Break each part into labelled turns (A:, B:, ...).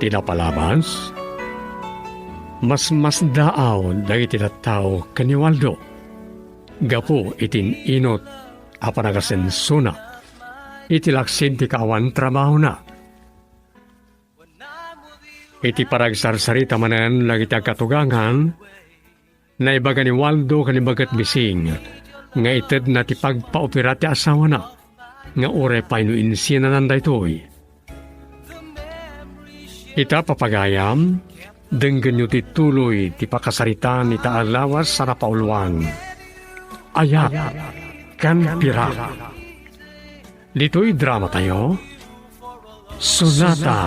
A: iti napalabas, mas daaw dagiti tattao ken ni Waldo. Gapu itin inot a panagasensuna, iti laksin ti kawan trabaho na. Iti paragsarsarita manen lagi ti agkatugangan, na ibaga ni Waldo kanibagat bising, nga ited na ti pagpaopera ti asawa na, nga ore pa inuinsinan daytoy. Ita papagayam, denggan nyo ti tuloy ti pakasaritan ita alawas sa napauluan. Ayat kan pira. Dito'y drama tayo, Sonata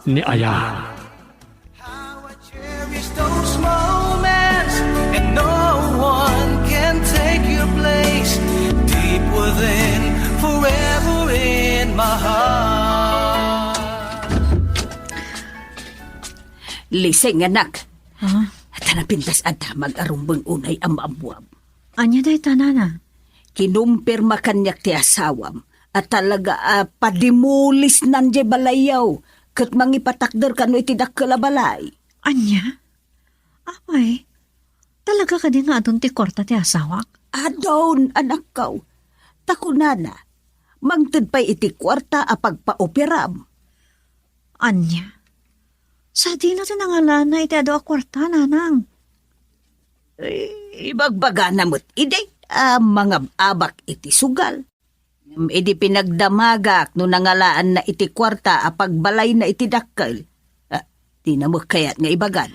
A: ni Ayat.
B: Those moments, and no one can take your place. Deep within, forever in my heart.
C: Liseng anak.
D: Ha?
C: Tanapintas adta mag-arumbang unay ang maabuab.
D: Anya day tanana?
C: Kinumpirma kanyak ti asawam. At talaga padimulis nanje balayaw. Kat mangipatakder kano iti dakkel a balay.
D: Anya? Apay, talaga ka din nga adun ti korta ti asawak?
C: Adon, anak kaw. Takunana, mangted pa'y iti kwarta a pagpaoperam.
D: Anya? Sa di na tinangalan na iti ado a kwarta, nanang.
C: Ibagbaga na mo't ide, mga abak iti sugal. Idi pinagdamagak no nangalaan na iti kwarta a pagbalay na iti dakkel. Di na mo kayat nga ibagan.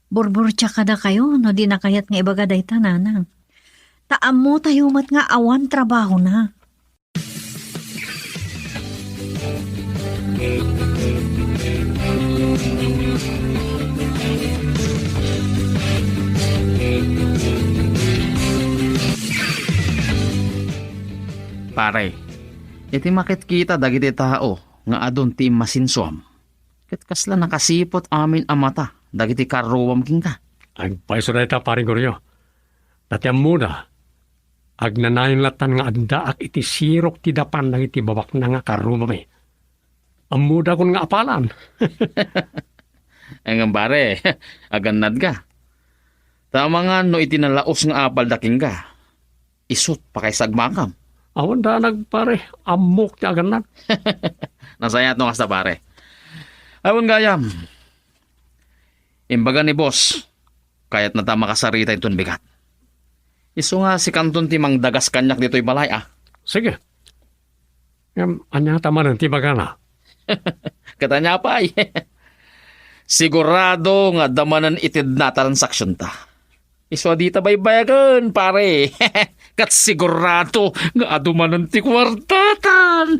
D: Burbur tsaka da kayo, no di na kayat nga ibaga day tananang. Taam mo tayo mat nga awan trabaho na.
E: Pare, iti makit kita dagiti tao nga adon ti masinsuam. Ket kasla nakasipot amin ang mata dagiti karuwam king ka.
A: Ang paiso na ita paring goryo. Tatyam muna, agnanayon latan nga andaak iti sirok ti dapan ng iti babak na nga karumami. Ang muda kon nga apalan.
E: Ang pare, agannad ka. Tama nga no iti nalaos nga apal daking ka. Isut pa kay sagmakam.
A: Awan da nagpare, amok ti aganat.
E: Nasayat no kasta pare. Awan gayam. Imbaga ni boss, kayat na ta makasarita itong bigat. Iso nga si kanton ti mang dagas kanyak dito'y balay
A: Sige. Anya tamanan ti bagana.
E: Katanya pa ay. Sigurado nga damanan itid na transaksyon ta. Iso di ta baybayagan pare. Kat sigurado nga adumanan ti kwartatan.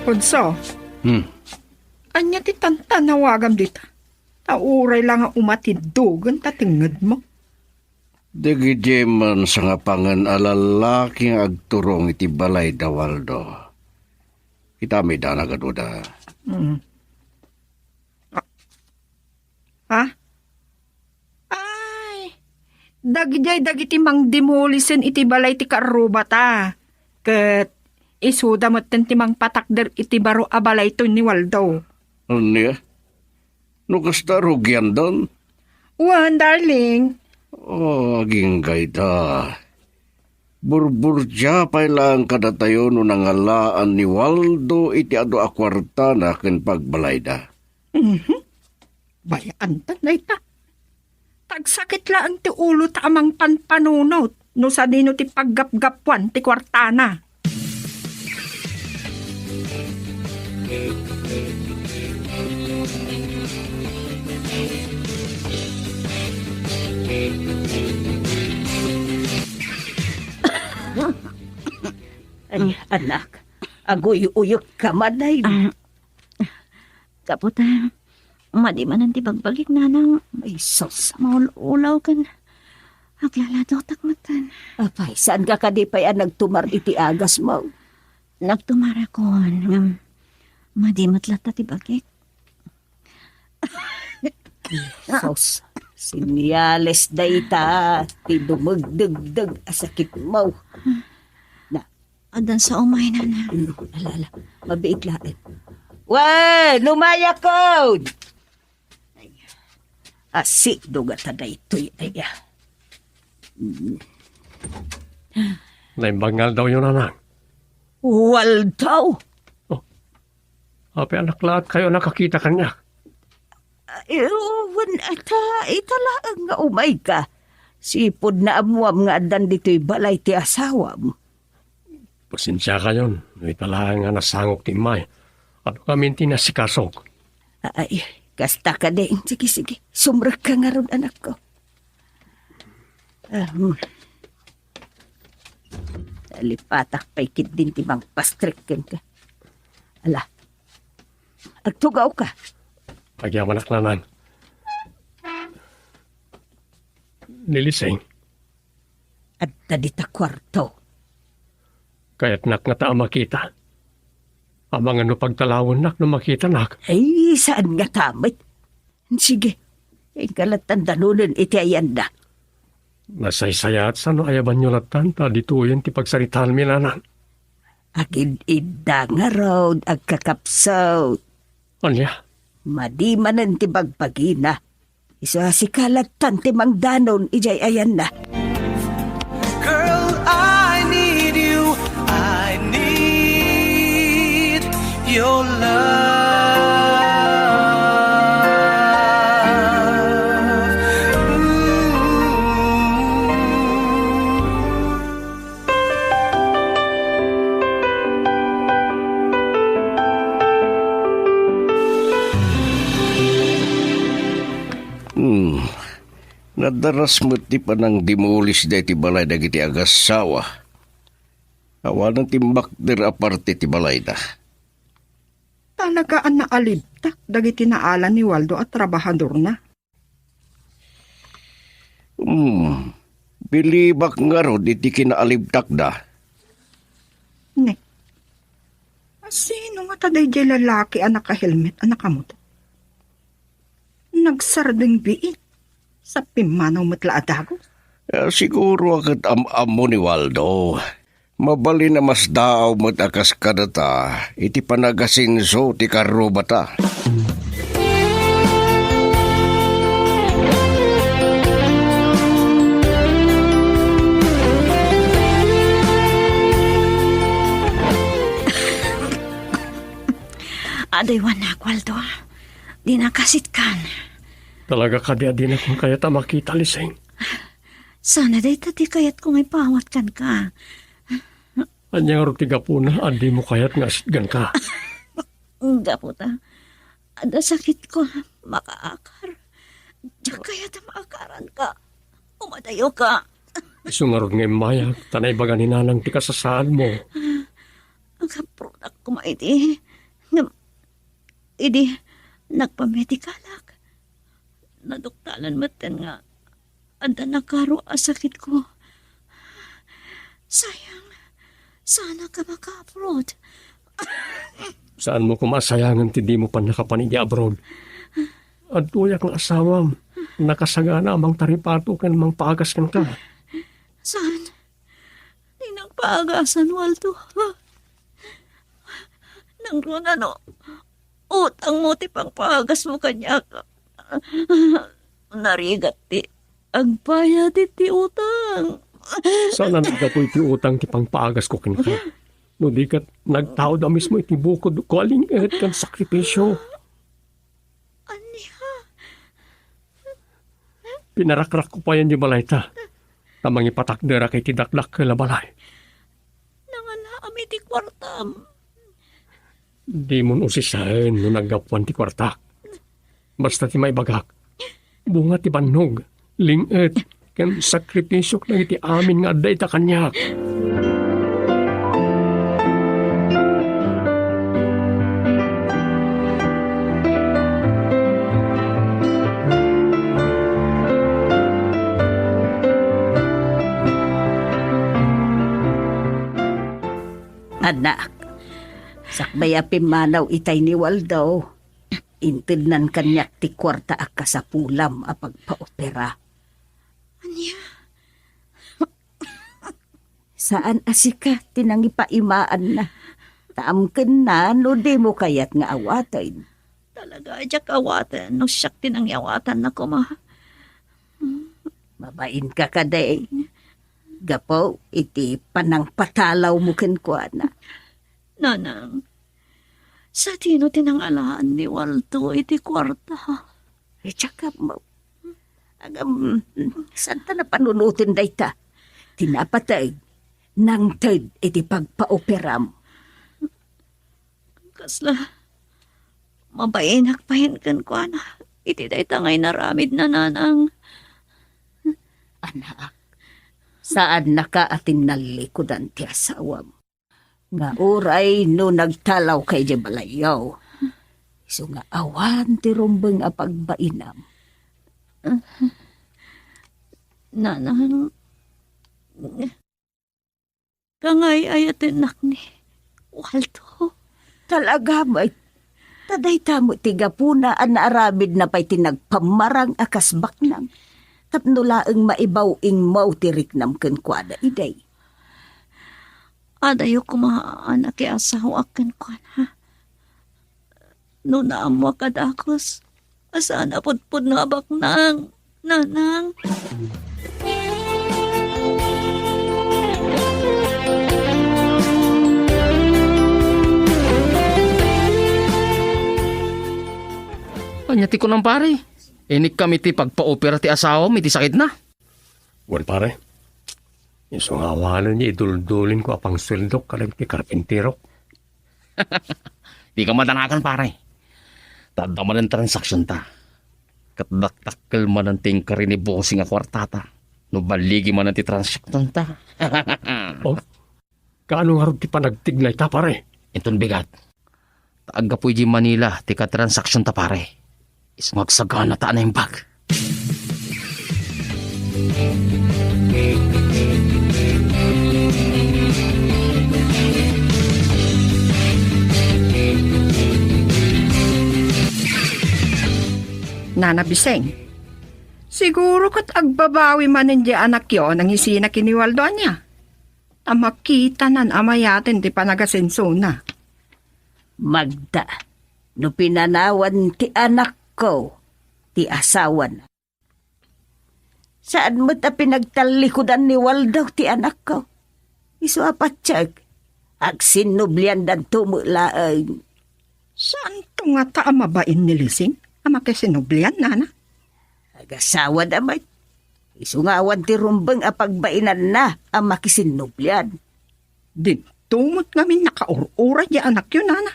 F: Podso, anya ti tantanawagam dita. Tauray lang nga umatidugan tatingad mo.
G: Dagiti man sa nga pangan alalaking agturong iti balay da Waldo. Kita may danagaduda.
F: Ha? Ay, dagiti mang demolisen iti balay ti karubata. Ket isuda mo ti mang patakder iti baro a balay to ni Waldo.
G: Ano no kasta rugyan doon?
F: Wan, darling.
G: Oh, aging gayda. Burburja pa lang kada tayo no nangalaan ni Waldo iti ado a kwarta na ken pagbalayda.
F: Bayaan ta na ita. Tagsakit lang ti ulo ta amang panpanunot no sa dino ti paggapgapuan ti kwartana.
C: Ay, anak, agoy-uyok ka manay.
D: Kapot madi man ang tibagbagik nanang
C: Ay, sos.
D: maulaw kan. Aglalado takmatan.
C: Apay, saan ka kadipay nagtumar iti agas mo?
D: Nagtumara ko madi matlata tibagik.
C: Sos, sinyales dayta, ti dumagdagdag asakit mo. Na,
D: Adan sa umay na na.
C: alala, mabiit lahat. Weh, lumaya ko! Asik duga ta daytoy ay.
A: Naimbangal daw yun, anak.
C: Waldaw!
A: Ape anak lahat kayo nakakita kanya.
C: Ewan italaang nga umay ka. Sipod na amuam nga adan dito'y balay ti asawa mo.
A: Pasensya ka yun. Italaang nga nasangok ti May. Ano kami tinasikasok?
C: Ay, kasta ka din. Sige, sige. Sumrag ka nga ron, anak ko. Lipatak pa'y kit din timang pastrikken ka. Ala, agtugaw ka.
A: Pagyaman aklanan. Nilising.
C: At tadita kwarto.
A: Kaya't nak nga ta makita. Amang ano pagtalawon nak no makita nak.
C: Ay, saan nga tamit? Sige, kalatan danunan iti ayanda.
A: Nasaysaya at sano ayaban nyo latan ta dituyan ti pagsaritaan mi nanan.
C: Agid ida nga raw agkakapsaw.
A: Anya?
C: Madimanan ti bagpagina. Isa si kalatan ti mangdanon ijay ayan na.
B: Girl, I need you. I need your love.
G: Nadaras mo ti panang dimulis day ti balay dagiti agasawa. Awan ng timbak dir aparte ti balay da.
F: Talagaan na alibtak dagiti naalan ni Waldo at trabahador na.
G: Bilibak nga ro iti kinaalibtak da.
F: Ne. Sino nga taday di lalaki anak ka helmet anak ka mo to? Nagsardeng biit. Sa pimanaw matla adago?
G: Siguro akat am-amo ni Waldo. Mabali na mas daaw matakas kadata. Iti panagasinso ti karubata.
D: Aday wanak, Waldo. Di nakasit kan.
A: Talaga ka di akong kaya ta makita, Liseng.
D: Sana day tati kayat kung ipawat kan ka.
A: Anyang rutiga po na, adi mo kaya't nga asitgan ka.
D: Nga po ta. Ada sakit ko makaakar. Diyan kaya ta maakaran ka. Umadayo ka.
A: Isungarod nga maya, tanay baga ni nanang ti kasasaan mo.
D: Ang product ko maiti. Idi, nagpamedikalak. Naduktalan matan nga. Anda nakaro asakit ko. Sayang. Sana ka maka-abroad.
A: Saan mo kumasayangan ti di mo pa nakapanigya abroad? At tuyak ng asawam, nakasagana amang taripato kan mang paagas kan ka.
D: Saan? Di nang paagasan, Waldo. Nang ron ano, utang mo ti pang paagas mo kanya ka. Narigat ti agbayad ti utang.
A: Sana nagkapoy ti utang ti pang paagas ko kan ka. No di kat nagtao da mismo iti bukod ko aling kan sakripisyo.
D: Aniha?
A: Pinarakrak ko pa yan di balay ta. Tamang ipatakdera kay tidaklak ka balay.
D: Nangalaami ti kwartam.
A: Di mo usisahin no naggapuan ti kwartak. Basta ti may bagak. Bunga ti bannog. Linget. Ken sakripisyo na iti amin nga adda ita kanyak.
C: Anak, sakbay apimanaw itay ni Waldo. Intidnan kanyak ti kwarta ka sa pulam a pagpaopera.
D: Anya?
C: Saan asika tinangipaimaan na? Taamken na no di mo kayat nga awatan.
D: Talaga, ajak awatan. No siyak tinang awatan na ko, ma.
C: Mabain ka kaday. Gapo, iti panang patalaw mo kenkwana.
D: Nanang, sa tino tinangalaan ni Waldo iti kwarta.
C: Tsaka mo. Agam, santa na panunutin day ta. Tinapatay. Nang tid iti pagpaoperam.
D: Kasla, mabainak pahin kan ko na. Iti day tangay naramid na nanang.
C: Anak, saan nakaatin nalikudan ti asawam? Nga uray no nagtalaw kay di balayaw. So nga awan ti rumbeng a pagbainam.
D: Nanang, kangay ayatin nak ni Waldo.
C: Talaga may taday tamo tigapuna an naaramid na pa'y tinagpamarang akasbak nang. Tapnulaang maibaw ing mautirik nam kenkwada iday.
D: Adayo kumaanak kay asawa akin ko na. No naamwa kadakos. Asa na pudpud nga bak nang. Nanang.
E: Anya ti ko ng pare. Inik kami ti pagpa-opera ti asawa, may ti sakit na.
A: Wan pare, isong awanan niya iduldulin ko apang sweldo kalag ti karpintero.
E: Di ka madanakan pare. Tanda man ang transaksyon ta. Katdaktakkel man ang tingkari ni bossing a kwartata. No baligi man ang ti transaksyon ta.
A: Oh, kaano nga rin ti panagtignay ta pare?
E: Inton bigat. Taaga po di Manila, ti ka-transaksyon ta pare. Ismagsagana ta na yung bag.
F: Nana Biseng, siguro kat agbabawi man hindi anak yun ang isina kiniwaldo niya. Tamakita nan amayatin di panagasenso na.
C: Magda, no pinanawan ti anak ko, ti asawan. Saan mo ta pinagtalikudan ni Waldo ti anak ko? Isu apatsag, agsinublian dan tumulaang.
F: Saan to nga ta amabain ni Lising? Ama kasinublian, nana?
C: Agasawa damay. Isu nga awan ti rumbeng a pagbainan na ang makisinublian.
F: Di tumot ngamin nakaurura di anak yun, nana.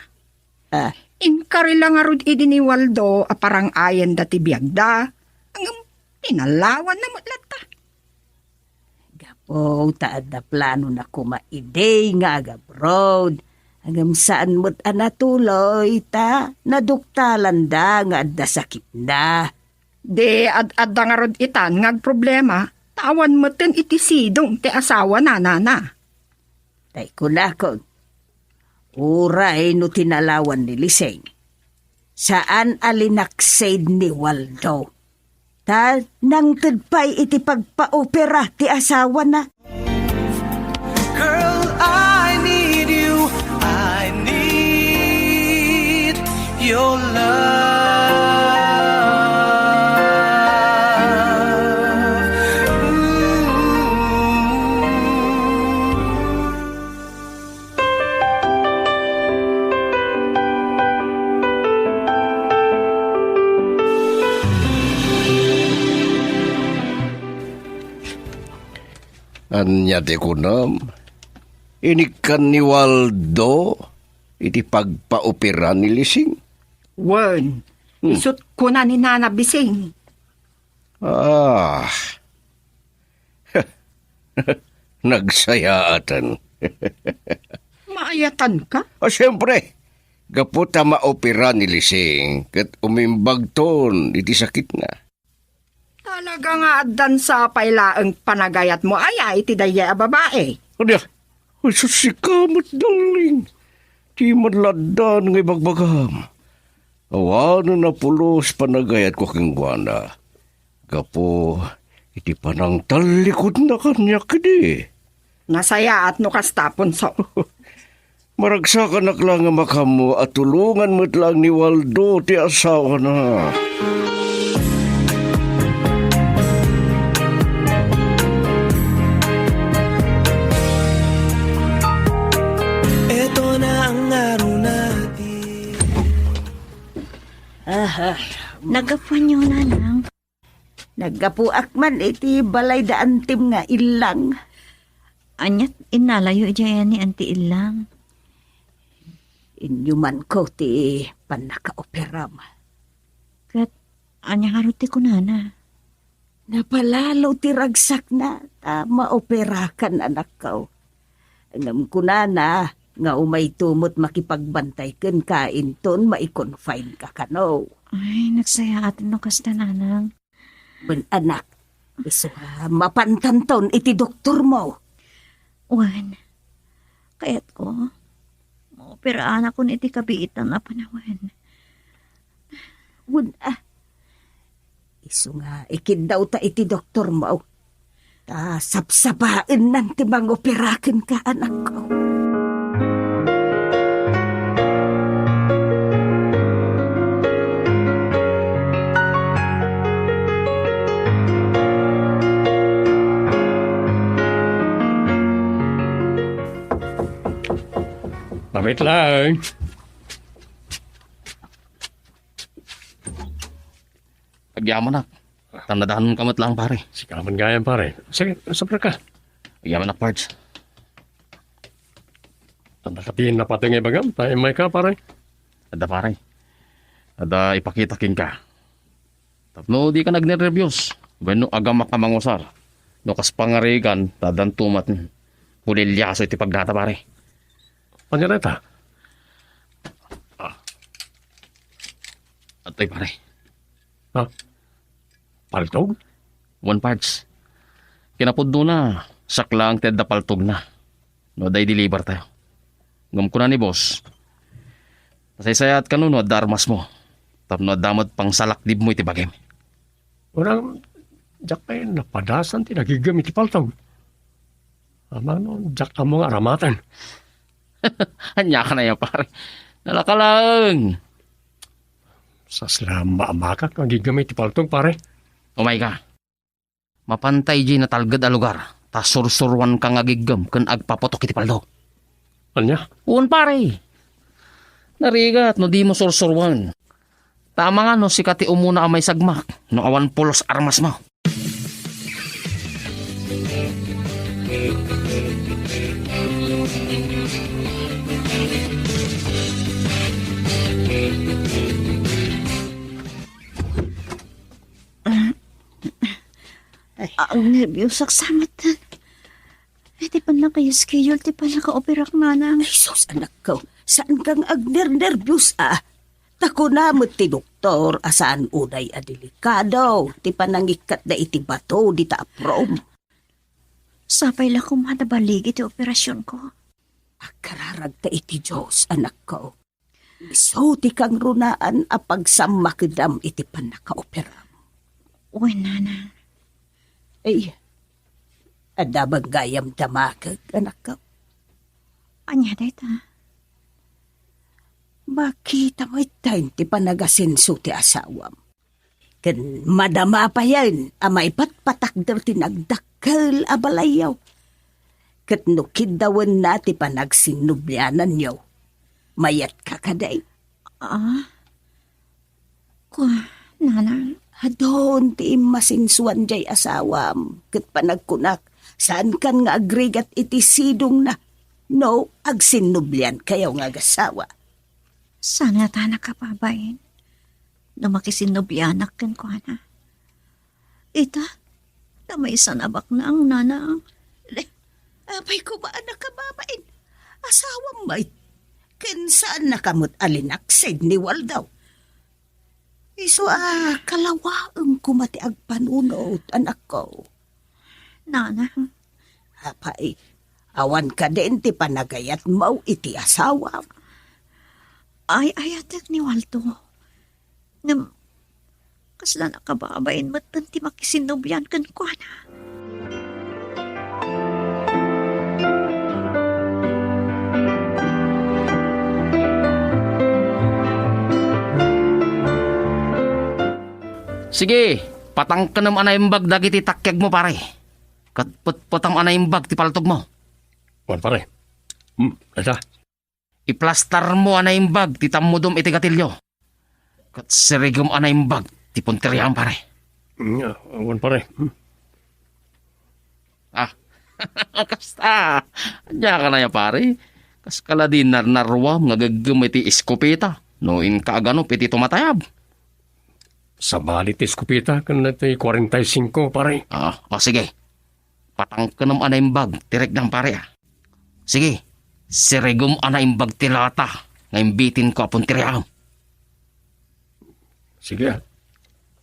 C: Ah,
F: Inkari lang nga rod idi ni Waldo a parang ayan dati biyagda. Hanggang pinalawan na matlata.
C: gapo, taad na plano na kumaiday nga agabroad. Hanggang saan mo't anatuloy ta, naduktalan da nga adda sakit na.
F: Di ad-ad nga rod itan ngag problema. Tawan mo ten itisidong ti asawa na, nana.
C: Tay ko na kong, uray no tinalawan ni Liseng. Saan alinaksaid ni Waldo? Ta nang tudpay iti pagpa-opera ti asawa na.
B: Girl, I need you. I need your love.
G: Anya ti kunam. Inikan ni Waldo iti pagpaopera ni Lising.
F: Wen, isut ko na ni Nana Bising.
G: Ah. Nagsayaatan.
F: Maayatan ka?
G: Siyempre, gaputa maopera ni Lising kat umimbag ton iti sakit na.
F: Talaga nga addan sa pailaang panagayat mo ay iti daya a babae.
G: Ano? Ay, susikamot, darling. Di madladan ngay bagbagam. Awano na pulos panagayat ko kang guwana. Gapo, iti panang talikod na kanya kini.
F: Nasaya at no kastapon so.
G: Maragsakan lang nga makamo at tulungan mo't lang ni Waldo ti asawa na.
B: Ito na ang araw natin.
D: Nagapuan niyo, nanang.
C: Nagapuak man iti balay da antim nga ilang.
D: Anyat inalayo dyan ni Auntie Ilang.
C: Inyuman ko ti panaka-operam.
D: Kat anya haruti ko, nana.
C: Napalalo ti ragsak na, maoperakan anak ko. Alam ko na nga umay tumot makipagbantay ken kain ton maikonfine ka kano.
D: Ay, nagsaya atin no kasta, nanang.
C: Ben anak, iso mapantanton iti doktor mo.
D: Wan, kayat ko, maopiraan ako iti kabiitan na panawan.
C: Wun iso nga ikidaw ta iti doktor mo. Ta sapsapain nan ti operaken ka anak ko.
A: Pamit lang.
E: Agyaman nak. Tandadahan kamot lang, pare.
A: Sikaman gayan pare. Sige, sabra ka.
E: Agyaman nak, parts.
A: Tandakatiin na pati nga bagam. Tayo may ka pare.
E: Ada, pare. Ada ipakita king ka. Tapno di ka nagnervyos. Bueno, agam makamangusar. No kas pangarigan, tadan tumat. Pulilyaso iti pagdata, pare.
A: Pangareta.
E: Atoy, pare.
A: Ha? Paltog?
E: One parts. Kinapod na. Saklang ted da paltog na. No, day deliver tayo. Ngam ko na ni boss. Nasaysayat ka no, darmas mo. Tapno damot pang salakdib mo iti bagay.
A: Orang, jak kayo napadasan ti nagigamit ti paltog. Ama no, jak ka mo nga aramatan.
E: Hanya ka na yan, pare. Nalaka lang.
A: Sa slamba amakak ang gigamit ti paltog pare.
E: Umay ka. Mapantay di na talgad a lugar. Ta sursurwan ka nga gigam kan agpapotok iti paldo.
A: Anya?
E: Uwan, pare. Narigat no di mo sursurwan. Tama nga no si kati umuna amay sagmak. No awan pulos armas mo.
D: Ang nervyos aksamatan. Di pa na kayo schedule, di pa naka-operak, nanang.
C: Ay sus anak ko, saan kang agner-nervyos Tako na mo ti doktor asaan unay delikado. Ti panangikat da iti bato di ta aprom.
D: Sapay lang kung madabalig iti operasyon ko.
C: Akararag ta iti Diyos anak ko. Iso ti kang runaan apagsamakidam iti panaka-operam.
D: Uy, nanang.
C: Ay, adabang gayam damakag, anak ko.
D: Anya, dayta.
C: Makita mo itayin ti panagasinso ti asawam. Ken madama pa yan, amay patpatakder ti nagdakkel abalayaw. Ket nukid dawan na ti panagsinubyanan yaw. Mayat ka kaday.
D: Nanang.
C: Adon ti masinsuan jay asawam. Ket panagkunak, saan kan nga agrigat iti sidong na. No, agsinublyan kayaw nga gasawa.
D: Sana ta nakapabayin. Namakisinubianak ken ko, na. Ita, na may sanabak na ang nanang.
C: Abay ko ba anak kababain? Asawam may. Ken saan nakamot alinaksid ni Waldaw? Iso kalawaang kumati agpanunot, anak ko.
D: Nanang.
C: Apay, awan ka din ti panagayat mo iti asawa.
D: Ay, ayatek ni Waldo. Ngam, kasla nakababayin mo ti makisinubyan kan ko na.
E: Sige, patang ka naman anaimbag dagiti takyag mo pare. Katput-putam anaimbag ti paltog mo.
A: Wan pare. Asa?
E: Iplastar mo anaimbag ti tammudom iti gatilyo. Kat sirigom anaimbag ti punteriyan pare.
A: Wan pare.
E: Ah, kasta. Anya ka na ya pare. Kas kala din narnarwam nga gagam iti iskopeta. No in kaaganop iti tumatayab.
A: Sa balit iskupita kan na 45 pare.
E: Sige. Patang ka naman anaimbag tirek ng pare ah. Sige, sirigom anaimbag tilata nga imbitin ko apon tiriyam.
A: Sige.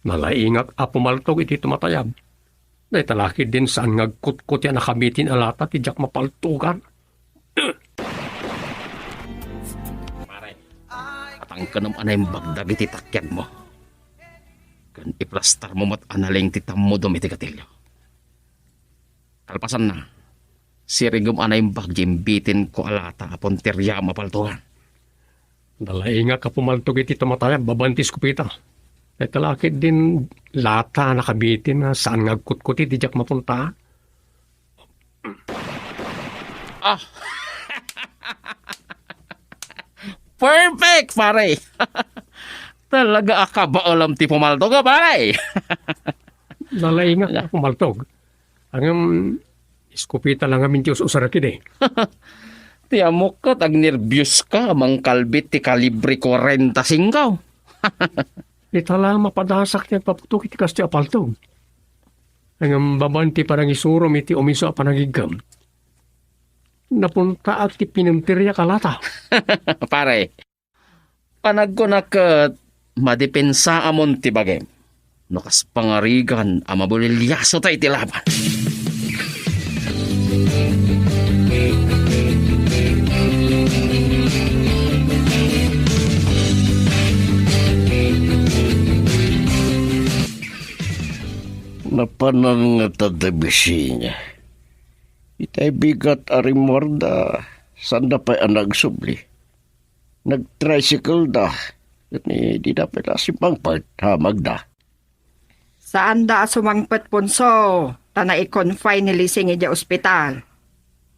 A: Malaingak apumaltog iti tumatayab. Dahil talakid din saan ngagkutkot yan nakamitin alata ti jak mapaltugan.
E: Pare, patang ka naman anaimbag dagiti takyag mo. Kan iplastar mo mat analing ti tammudom iti gatilyo. Kalpasan na, sirigom anaimbag imbitin ko alata apon tiriyam mapaltugan.
A: Malaingak apumaltog iti tumatayab babantis kupita. Dahil talakid din lata nakamitin na saan ngagkutkot iti jak mapunta.
E: Perfect, pare! Talaga akaba alam ti pumalto ka, pare!
A: Malaingak apumaltog. Ang iskupita lang amin Diyos usarakid eh.
E: Ti amok ka, tag nervyos ka, amang kalbit ti kalibre 45.
A: Itala mapadasak niya paputok iti kas ti apaltog. Ang babanti parang isurom iti umiso a panagigam. Napunta at ti pinuntirya kalata.
E: Pare, panagkunakat, madepensa amon ti bagay. Nakas pangarigan, amabulilyaso tayo ti laban.
G: Napanan nga tadabisi niya. Itay bigat arimorda, sanda pa'y anag subli. Nag-tricycle da, at di dapat asipang part, hamag da.
F: Saan da sumangpet punso? Tana i-confine ni Lising ija ospital.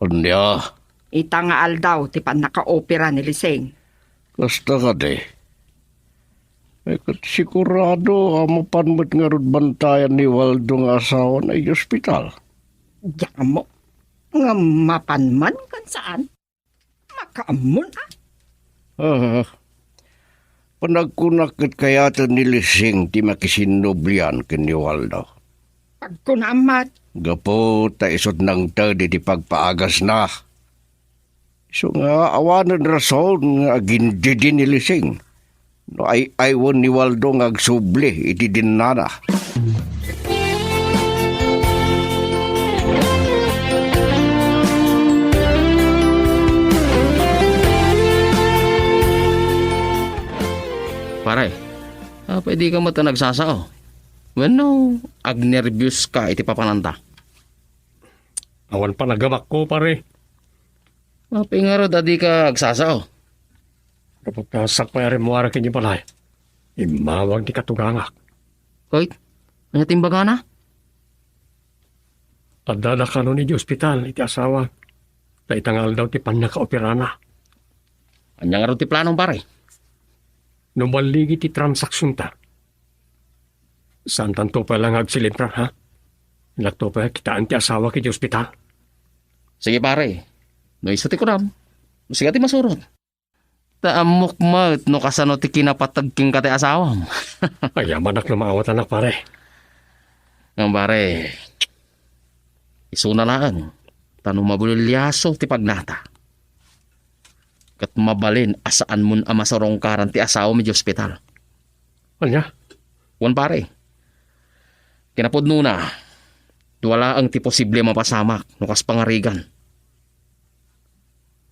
G: Anya,
F: Ita nga aldaw, ti pan naka-opera ni Lising.
G: kasta ka de. Ay kat sigurado, amapan mo't nga rod bantayan ni Waldo nga asawa na ospital.
F: Diyan mo. Nga mapanman kan saan? Makaamon ah.
G: Panagkunakit kayata ni Lising ti makisinublian ken ni Waldo.
F: Pagkunamat.
G: Gapo ta isot ng tadi di pagpaagas na. So nga awanan rason nga agindi ni Lising. No ay aywan ni Waldo nga agsubli iti dinana.
E: Pare, pwede ka mata nagsasao. Bueno, agnervyos ka iti papananta.
A: Awan pa nagamak ko pare.
E: Mapingaro dadi ka agsasao.
A: Kapag kasak pa rin mo arakin yung palay. Imawag di katugangak.
E: Koit, ano timbaga na?
A: Adada ka nun iti ospital iti asawa. Ta itangal daw ti pan nakaopera na.
E: Anya nga ro ti planong pare.
A: Numaligi ti transaksyon ta. Saan tanto pa lang agsilipra ha? Lakto pa kitaan ti asawa kiti ospital.
E: Sige pare, no iso ti kuram. Sige ti masurot. Taamok mo, no kasano ti kinapatagking ka ti asawam.
A: Ay, amanak na maawat anak pare.
E: Ang pare, isunalaan, tanong mabulilyaso ti pagnata. Kat mabalin, asaan mun amasarong karan ti asawa mi di ospital.
A: Anya?
E: Wan pare, kinapod nuna, wala ang ti posible mapasamak, no kas pangarigan.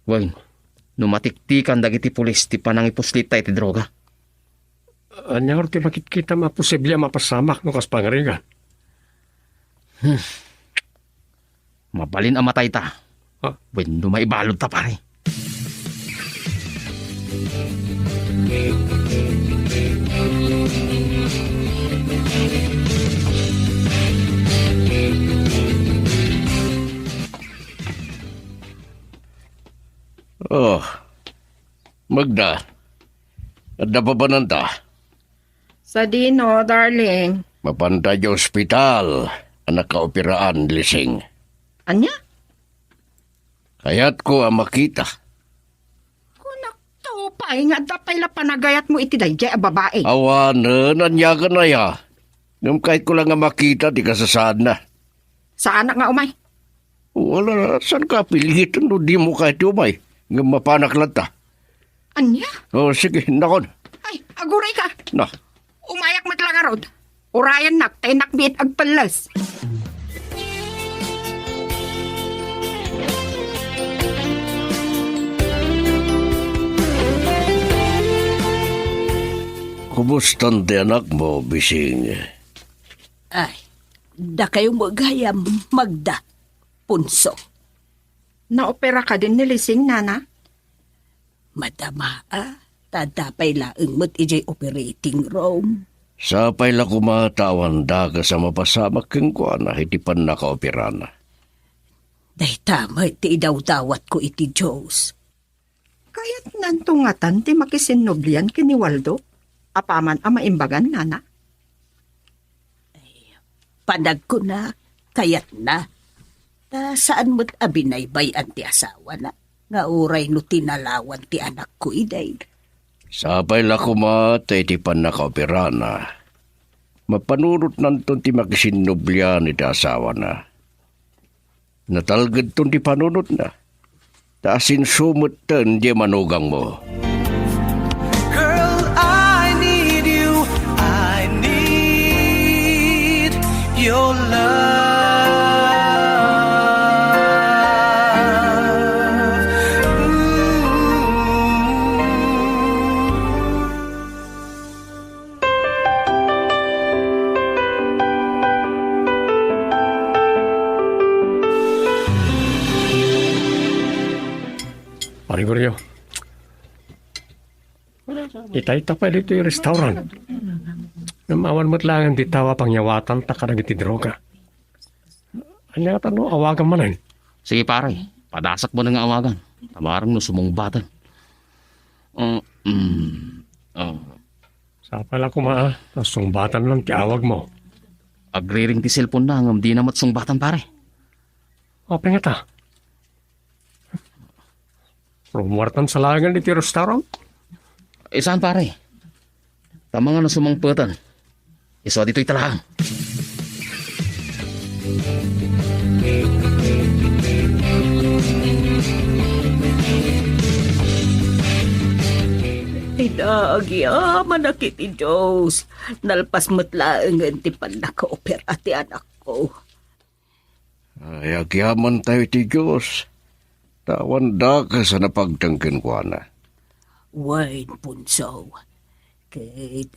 E: Wan, no matiktikan dagiti pulis ti panangipuslit tayo ti droga.
A: Anya ti bakit kita maposible mapasamak no kas pangaringan.
E: Mabalin ang matay ta.
A: Ha?
E: Wendo maibalod ta pare.
G: Oh, Magda. Adda pa ba nanta?
F: Sa dino, darling.
G: Mapantay sa ospital. Anak kaopiraan, lising.
F: Anya?
G: Kaya't ko ang makita.
F: Kunak to pa, nga dapay la panagayat mo iti dayjay a babae.
G: Awanan, anyagan na ya. Ngam kahit ko lang nga makita, di ka sasad na.
F: Sa anak nga umay.
G: Wala, saan ka pilitan no di mo kahit umay. Ngam mapanak lang ta.
F: Anya?
G: O sige, nakon.
F: Ay, aguray ka.
G: Na,
F: Umayak matlangarod. Urayan nak, tay nakbiit agpalas.
G: kumustan di anak mo, bising.
C: Ay, da kayong magayam, Magda, punso.
F: Naopera ka din ni Lising, nana?
C: Madama, tadapay laeng mo't ijay operating room.
G: Sa payla kumatawan da ka sa mapasamak keng ko na hitipan na kaopirana.
C: Day tama iti idaw-dawat ko iti Diyos.
F: Kaya't nantungatan ti makisinoblian kini Waldo. Apaman ang maimbagan, nana?
C: Panag ko na, kayat na. Ta saan mo't abinaybay ang ti asawa na? Nga uray no tinalawan ti anak ko iday.
G: Sa payla kumatay hitipan na kaopirana. Mapanurot nanton ti makisinublian iti asawa na. Natalgad ton ti panunot na. Taasin sumot ten di manugang mo.
B: Girl, I need you. I need your love.
A: Pariguryo. Ita pa dito yung restaurant. Namawan mo't lang ang ditawa pangyawatan ta karang iti droga. Anya tanong awagan manan.
E: Sige pare, padasak mo na nga awagan. Tamarang no sumungbatan.
A: Sa pala kumaa, sumbatan lang ti awag mo.
E: Agriring ti cellphone na ngam di namat sungbatan pare.
A: Ope nga ta. Rumuartan sa langan iti restaurant.
E: Saan pare? Tama nga na sumangpatan. Iso dito'y talagang.
C: Idagyaman na kiti Diyos. Nalpas mo't laeng ang ti panakaopera ti anak ko.
G: Ay, agyaman tayo ti Diyos. Tawan da ka sa napagtangkin ko na.
C: Wain punso. Kait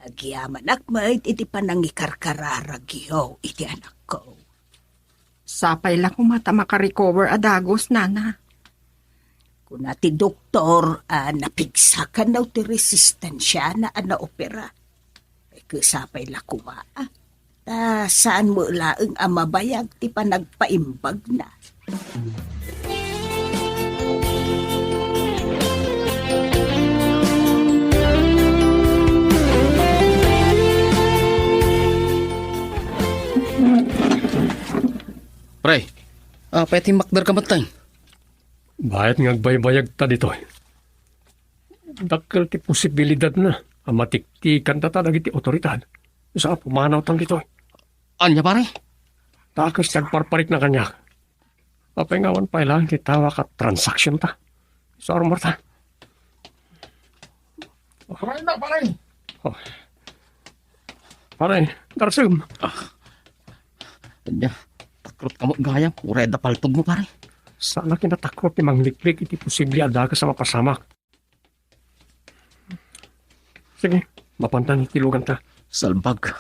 C: agyaman akmait iti panangikarkararagyo iti anak ko.
F: Sapay lang kumata makarecover adagos, nana.
C: Kung ti doktor napigsakan daw ti resistensya na opera. Kasapay la kumaa. Ta saan mo laeng amabayag ti panagpaimbag na.
E: Pre, pwede makdar ka matay.
A: Bayat nga agbaybayag ta dito. Dakkel ti posibilidad na. Ang matiktikan ta dagiti otoridad. Sa pumanaw tang dito.
E: Anya pare?
A: Takas nagparparik na kanya. Papengawan pa ilang kitawa ka transaction ta. Sa armor ta.
E: Pare na pare.
A: Oh. Pare, darsum.
E: Anya, takrot ka mo gaya. Ureda paltog mo pare.
A: Sana kinatakrot ni mangliklik iti posible ada ka sa mapasamak. Sige, Mapantan tilugan ta.
E: Salbag.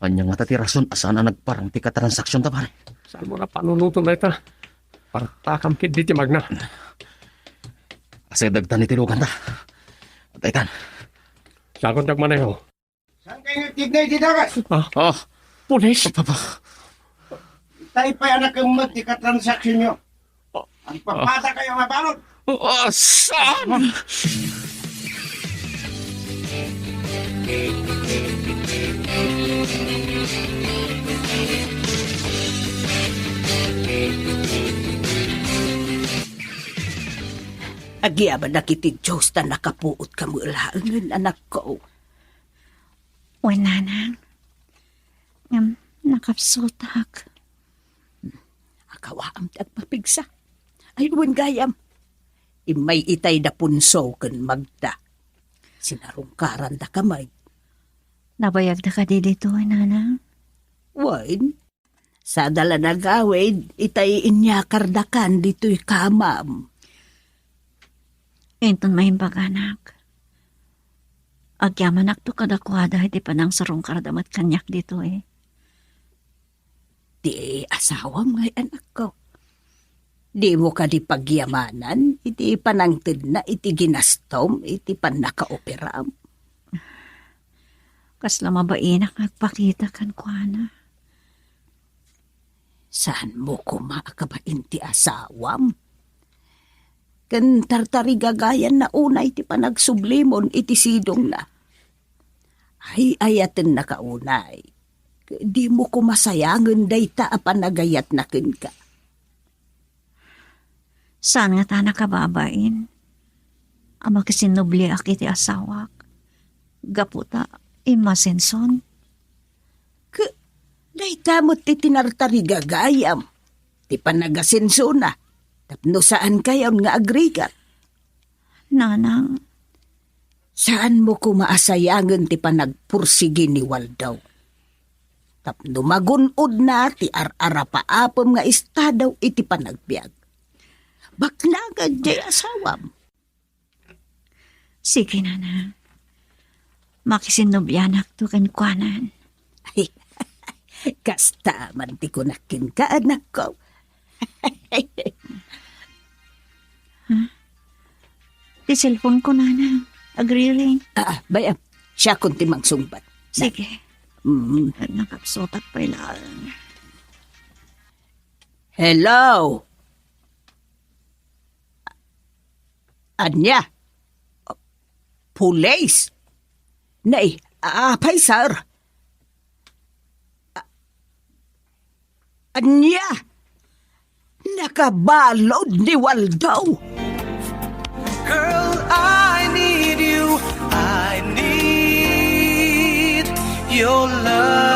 E: Anya nga tati rason asana nagparang ti katransaksyon ta pare.
A: Saan mo na panunuto na ita? Partakam kid di ti magna.
E: Asay dagtan ni tilugan ta. Ataytan.
A: Sakon tagmanayo.
G: Saan kayo nagtignay di dagas?
E: Oh,
A: Pulis!
E: papa.
G: Tayo pa yan nakamot di katransaksyon nyo. Ang papata kayo mabalot.
E: Saan?
C: Agya ba nakitid Diyos na nakapuot ka mo ilaangan, anak ko?
D: Wala nang. Nakapsultak.
C: Akawaam tagpapigsa. Ayun gayam. Imay itay da punso kan magda. Sinarungkaran da kamay.
D: Nabayag na ka dito, nanang.
C: Wain, sa dala na gawid, itay inyakardakan dito'y kamam.
D: Inton mahimbag anak. Agyaman ak to kadakwada, hindi pa nang sarong karadamat kanyak dito eh.
C: Di asawam ngay anak ko. Di mo ka di pagyamanan, iti panangtid na iti ginastom, iti panakaoperam.
D: Kasla mabainak nagpakita kan kuana.
C: Saan mo kumakabain ti asawam? Kan tartarigagayan na unay ti panagsublimon iti sidong na. Ay ayaten na kaunay. Di mo kumasayangan dayta a panagayat na ken ka.
D: Saan nga ta nakababain? Ama kasinubli ak iti asawak. Gaputa, imasenson.
C: Dayta mo ti tinartarigagayam. Ti panagasenso na. Tapno saan kayon nga agrigat?
D: Nanang,
C: Saan mo kumaasayangan ti panagpursigi ni Waldaw? Tapno magunod na ti ar-arapaapam nga istadaw iti panagbiag. Baknagad jay asawam.
D: sige nanang. Makisinubyanak to kan kuanan.
C: Ay, kasta man ti kunakin ka anak ko.
D: Di cellphone ko nanang. Agri-ring.
C: Bayam, siya kunti mangsumbat.
D: Sige.
C: Mm.
D: Nakapsotak pa ilaan.
C: Hello? Anya? Police? Nay, apay sir. Anya? Nakabalod ni Waldo.
B: Girl, I need you. I need your love.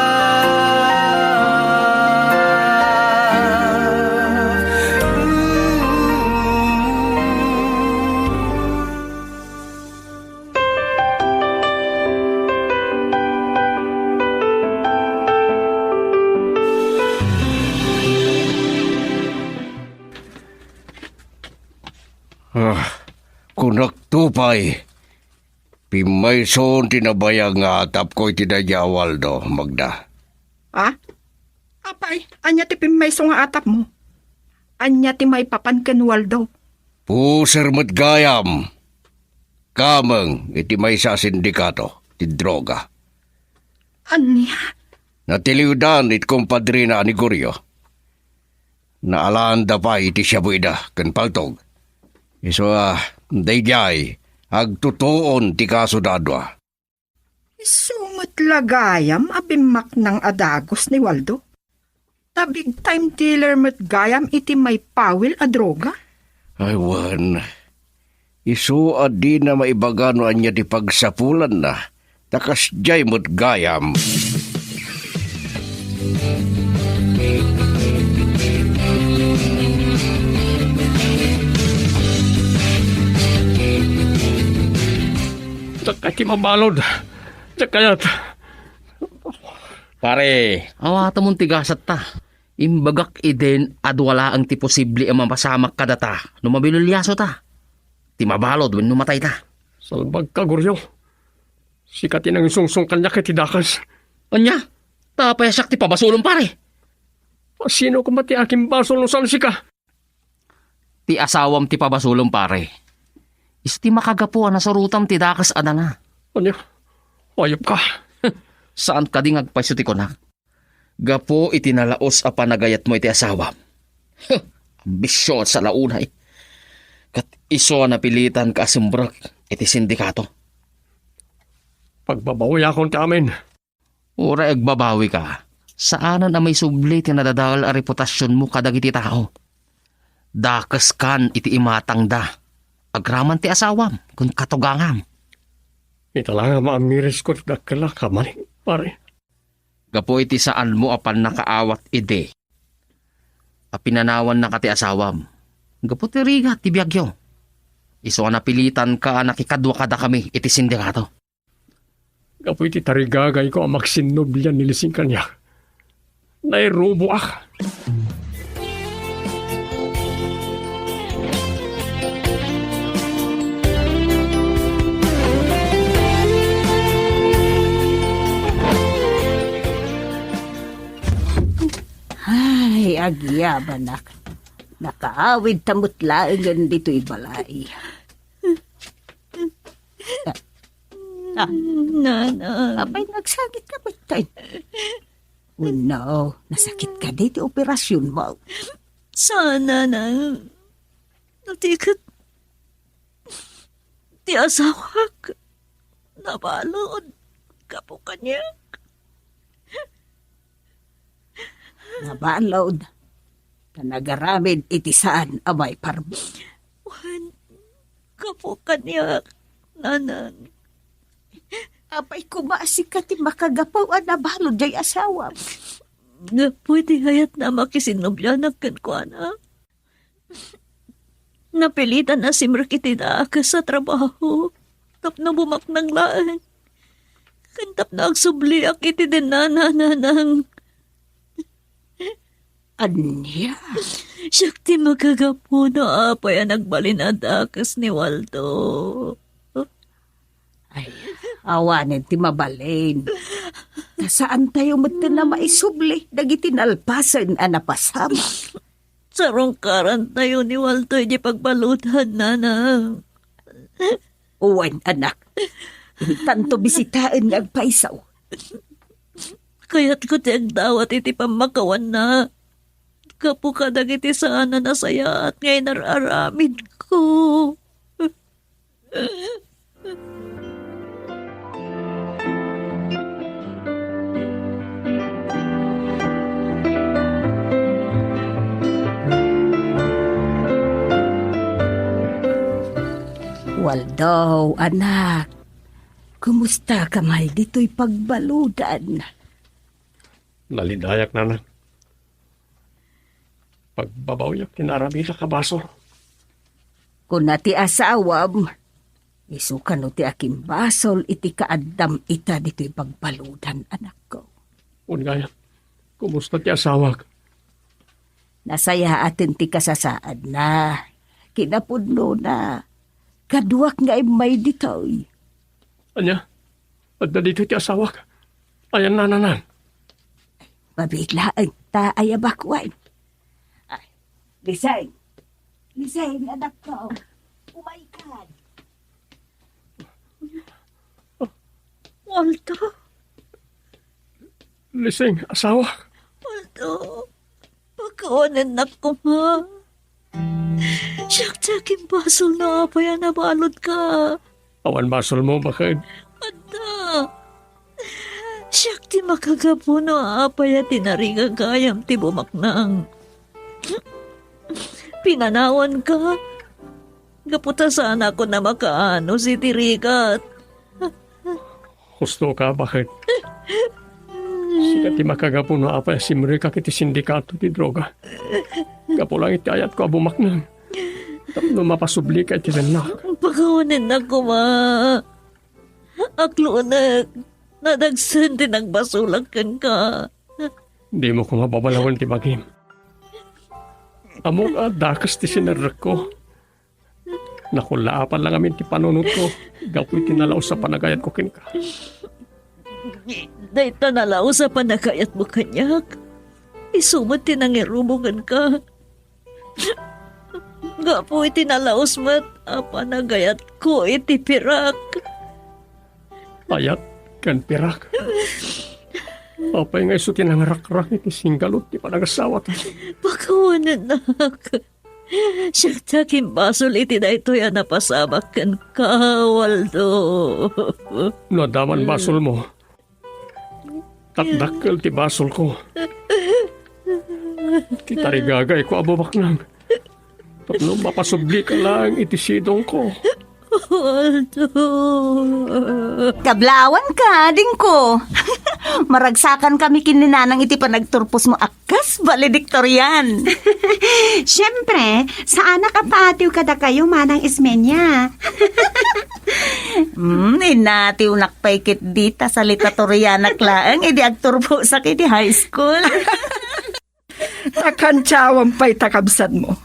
G: Kunak tupay. Pimay son tinabayang nga atap ko'y tinayawal do, Magda.
F: Apay, anya ti pimayso nga atap mo. Anya ti may papan ken Waldo.
G: Puser mat gayam. Kamang iti may sa sindikato, ti droga.
F: Anya?
G: Natiliudan it kumpadrina ni Guryo. Naalanda pa iti siyabuida, ken paltog. Iso dayjay, agtutuon ti kaso dadwa.
F: Sumot lagayam abimak ng adagos ni Waldo. Tabig time dealer mat gayam iti may pawil a droga.
G: Aywan, iso adi na maibagano anya ti pagsapulan na, takas jay mo't gayam.
A: Sakay ti mabalod. Sakayat.
E: Pare, awata mong tigasat ta. Imbagak iden adwala ang ti posible ang mapasamak ka data no mabilulyaso ta. Ti mabalod when numatay ta.
A: Salbag ka, Guryo. Sikatin ang sungsong kanya kay tidakas.
E: Anya, tapayasak ti pabasulong pare.
A: Sino ka mati aking basol ng salsika?
E: Ti asawam ti pabasulong pare. Isti makagapuan na sa rutam ti dakas adana.
A: Anya, hayop ka.
E: Saan ka di ngagpayso ti konak? Gapo iti nalaos a panagayat mo iti asawam. Ambisyon sa launay. Kat iso na pilitan ka asimbrak iti sindikato.
A: Pagbabawi akong amin.
E: Ura agbabawi ka. Saanan na may subli ti nadadal a reputasyon mo kadag iti tao. Dakas kan iti imatang da. Agraman ti asawam kun katugangam.
A: Ita lang ang maamiris ko dakala kamaling, pare.
E: Gapo iti saan mo apan nakaawat ide. Apinanawan na ka ti asawam. Gapo ti riga ti biyagyo. Iso na pilitan ka nakikadwa kada kami iti sindikato.
A: Kapoy ti tarigagay ko ang magsinubyan nilising kanya. Nairubo ak.
C: Ay, agyabanak. Nakaawid tamutlaangan dito'y balay.
D: Nanang.
C: Abay, nagsakit ka ba tayo? Oh no, nasakit ka dito operasyon mo.
D: Sana nang natikat ti asawa ka. Nabalod ka po kanya.
C: Nabalod. Nagaramid iti saan amay parbo.
D: Wan ka po kanya, nanang.
C: Abay, kumasi ka ti makagapaw ang nabalod jay asawa.
D: Nga pwede hayat na makisinubyanak kan ko, anak. Napilitan na si Merkiti na sa trabaho. Tap na bumak ng laan. Kantap na agsubli ak iti din nananang.
C: Anya?
D: Siyakti magagapo na apay ang nagbalinadakas ni Waldo.
C: Ay, awanin ti mabalin. Kasaan tayo mata na maisubli? Dagiti nalpasan ang napasama.
D: Sarong karan tayo ni Waldo di pagbalutan, nanang.
C: Uwan, anak. Tanto bisitaan ng agpaisaw.
D: Kaya't ko tiyang dawat iti pamakawan na. Kapo ka dagiti sana nasaya at ngayon nararamid ko.
C: Waldo, anak. Kumusta ka may dito'y pagbaludan?
A: Nalidayak na. Pagbabawiyak tinarami sa kabaso.
C: Kung nati asawam, isukan no ti aking basol iti kaadam ita dito'y pagbaludan, anak ko.
A: Ungaya, kumusta ti asawag?
C: Nasaya atin ti kasasaad na. Kinapudno na. Kaduak nga may dito'y.
A: Anya, at na dito ti asawag. Ayan nananan.
C: Mabiglaan ta ay abakwan. Ay, Lisay. Lisay, anak ko. Umaykan.
D: Waldo,
A: Lising, asawa.
D: Waldo, pagkawanan na ko ma. Siyak-siyakin basol na apay ang nabalod ka.
A: Awan basol mo, bakit?
D: Anda, siyak ti makagapo na apay at tinarigang kayam ti bumaknang. Pinanawan ka. Gaputa sana ko na makaano si Tirikat.
A: Gusto ka, bakit? Sikat ti makagapuno apa si mereka kiti sindikato ti droga. Kapulang iti ayat ko abumaknan. Tapno mapasubli ka iti nanak.
D: Pagawanin na ko, ma. Aklo na, nadagsan din ang basulakan ka.
A: Di mo ko mababalawan ti bagim. Amo ka dakas ti sinarak ko. Nakulaapan lang amin ti panunod ko. Gapoy tinalaw sa panagayat ko kin ka.
D: Day tanalaw sa panagayat mo kanyak. Isumot tinangirubungan ka. Nga po itinalaos mo't panagayat ko iti pirak.
A: Payat kan pirak. Apay nga iso tinangarak-rak iti singgalot ti panagasawa ta.
D: Pakawanan nak. Siya taking basol iti na ito yan napasamak kan ka, Waldo.
A: No daman basol mo. Takdakkel ti basol ko. Ti tarigagay ko ababak nang. Tapno mapasubli ka lang iti sidong ko.
D: Waldo.
C: Kablawan ka, ding ko. Maragsakan kami kininanang iti panagturpos mo akas, valedictorian.
H: Siyempre, sa anak apatiw kada kayo manang Ismenya.
C: Inatiw nakpay kit dita sa litatorianak laang, edi agturpo sa kiti high school.
F: Takantsawang pa'y takabsad mo.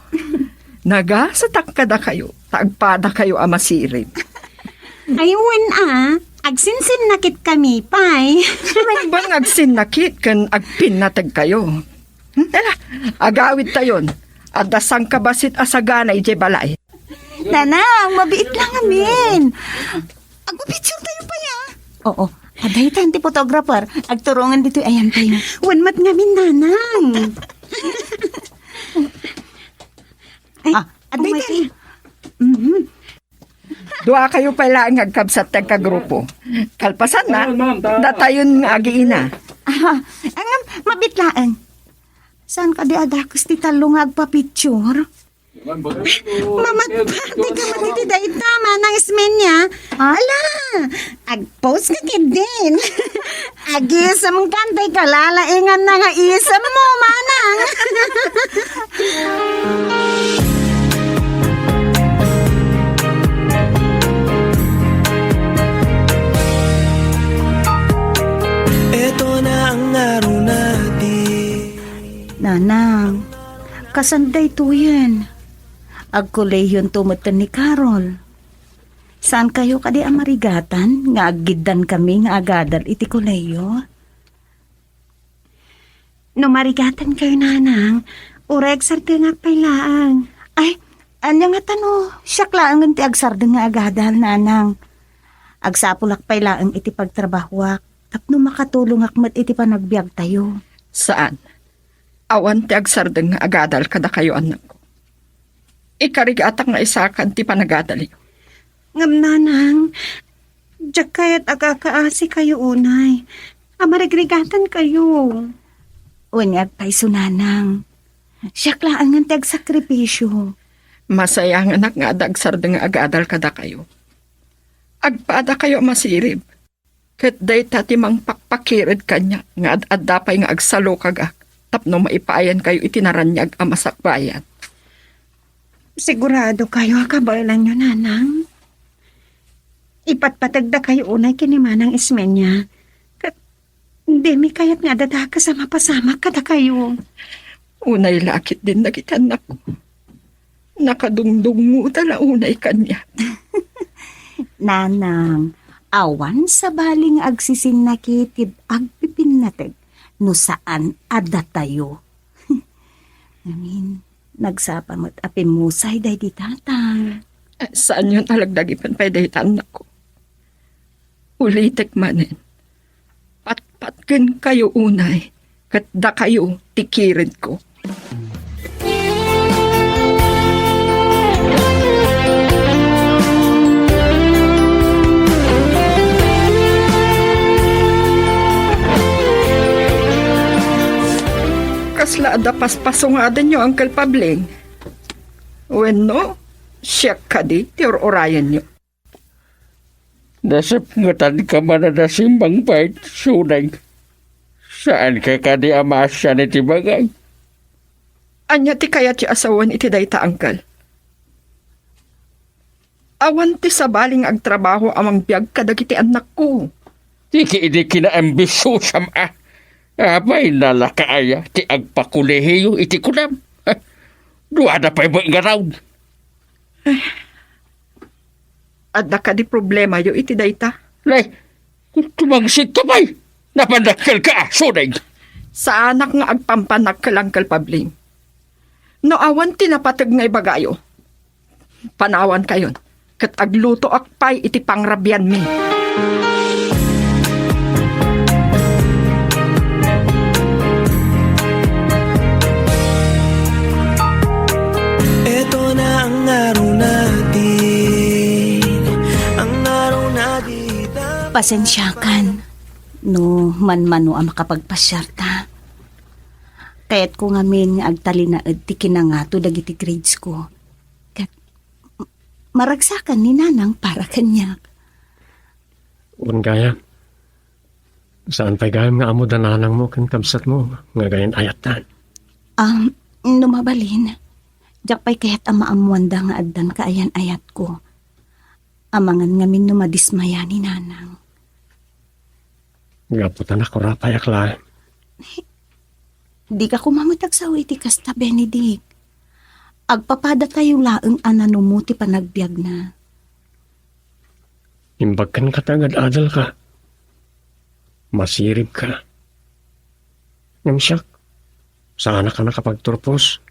F: Naga sa takkada kayo, tagpada kayo amasirip.
H: Ayun agsinsin nakit kami pay.
F: Surang bang agsinakit kan agpinatag kayo? Tala, agawid tayon. Adasang kabasit asaganay je balay.
C: Nanang, mabiit lang amin. Agpapicture tayo pa ya. Oo, aday tayo ti photographer. Agturungan dito, ayan tayo.
H: Wanmat ngamin nanang.
C: Aday
H: my
C: tayo.
F: Dua kayo pala ang agkabsat tagkagrupo. Kalpasan na, datayon nga agiina.
C: Ang mabitlaan. Saan ka di adakos ti talong agpa-picture?
H: Mamatpati ka matitida itama ng Ismenya. Ala, agpost ka kid din. Agisam kantay kalalaingan na nga isam mo, manang.
B: Ito na ang araw natin.
C: Nanang, kasanday tuyen. Agkoleyon tumutan ni Carol. Saan kayo kadi amarigatan? Nga aggidan kami nga agadal iti koleyo?
H: No marigatan kayo nanang, ureg sartingak pailaang.
C: Ay, anya nga tano, siya klaang ti agsarda nga agadal, nanang. Agsapulak pay laang iti pagtrabahuak, tapno makatulong akmat iti panagbiag tayo.
F: Saan? Awan ti agsardeng nga agadal kada kayo anak ko. Ikarigatak nga isakan ti panagadali.
H: Ngam nanang, diyak kaya't agakaasi kayo unay. Amarigligatan kayo.
C: Unyag pay sunanang. Siya klaang nga ti agsakripisyo.
F: Masaya nga anak nga adagsardeng nga agadal kada kayo. Agpada kayo masirib. Ket day tatimang pakpakirid kanya nga ad-adapay nga agsalo kagak. Tapno maipayan kayo itinaranyag amasakbayan.
H: Sigurado kayo akabalan nyo, nanang. Ipatpatagda kayo unay kinimanang Ismenya. Hindi mi kayat nga dadaka sa mapasama kada kayo.
F: Unay lakit din nagitan ako. Nakadungdung mo tala unay kanya.
C: Nanang, awan sa baling agsisin nakitid agpipinatag no saan ada tayo. Nagsapamot apimusay day di tatang.
F: Saan yun talagdagipan pa dahitan ako? Ulitek manin. Patpatkin kayo unay. Katda kayo tikirin ko. Kasla ada paspasungadan nyo, Uncle Pabling. When no, siya ka di, orayan nyo.
G: Nasap ngatan ka man na simbang pait, sunay. Saan ka kadi amasya ni tibagay?
F: Anya ti kaya ti asawan iti dayta, Uncle. Awan ti sabaling agtrabaho amang biyag kadagiti anak ko.
G: Tiki idi kinaambisyosyam Abay nalakaaya ti agpakulehiyo iti kunam. Duada pa ibang garaw.
F: Adda ka di problema yo iti dayta.
E: Lay, tumangsit ka bay. Napandakal ka, sunay.
F: Sa anak nga agpampanak ka lang kalpabling. No awan tinapatag nga ibagayo. Panawan kayon. Kat agluto akpay iti pangrabyan mi.
B: Ito na ang araw natin, ang araw na di dapat.
C: Pasensyakan. No, man-mano ang makapagpasyarta. Kaya't ko ngamin nga agtali na ti kinangato dagiti grades ko. Kat maragsakan ni nanang para kanya.
A: Un gaya. Saan pa'y gayam nga amo dananang mo kan kamsat mo nga gayan ayatan.
C: Numabalin. Diyak pa'y kaya't amaamuanda nga addan kaayan ayat ko. Amangan ngamin numadismaya ni nanang.
A: Gaputan ako rapay akla.
C: Di ka kumamutag sa iti kasta, Benedict. Agpapada tayo laeng ananumuti panagbiag na.
A: Imbagkan ka tagad adal ka. Masirib ka. Namsyak, sana ka nakapagturpos.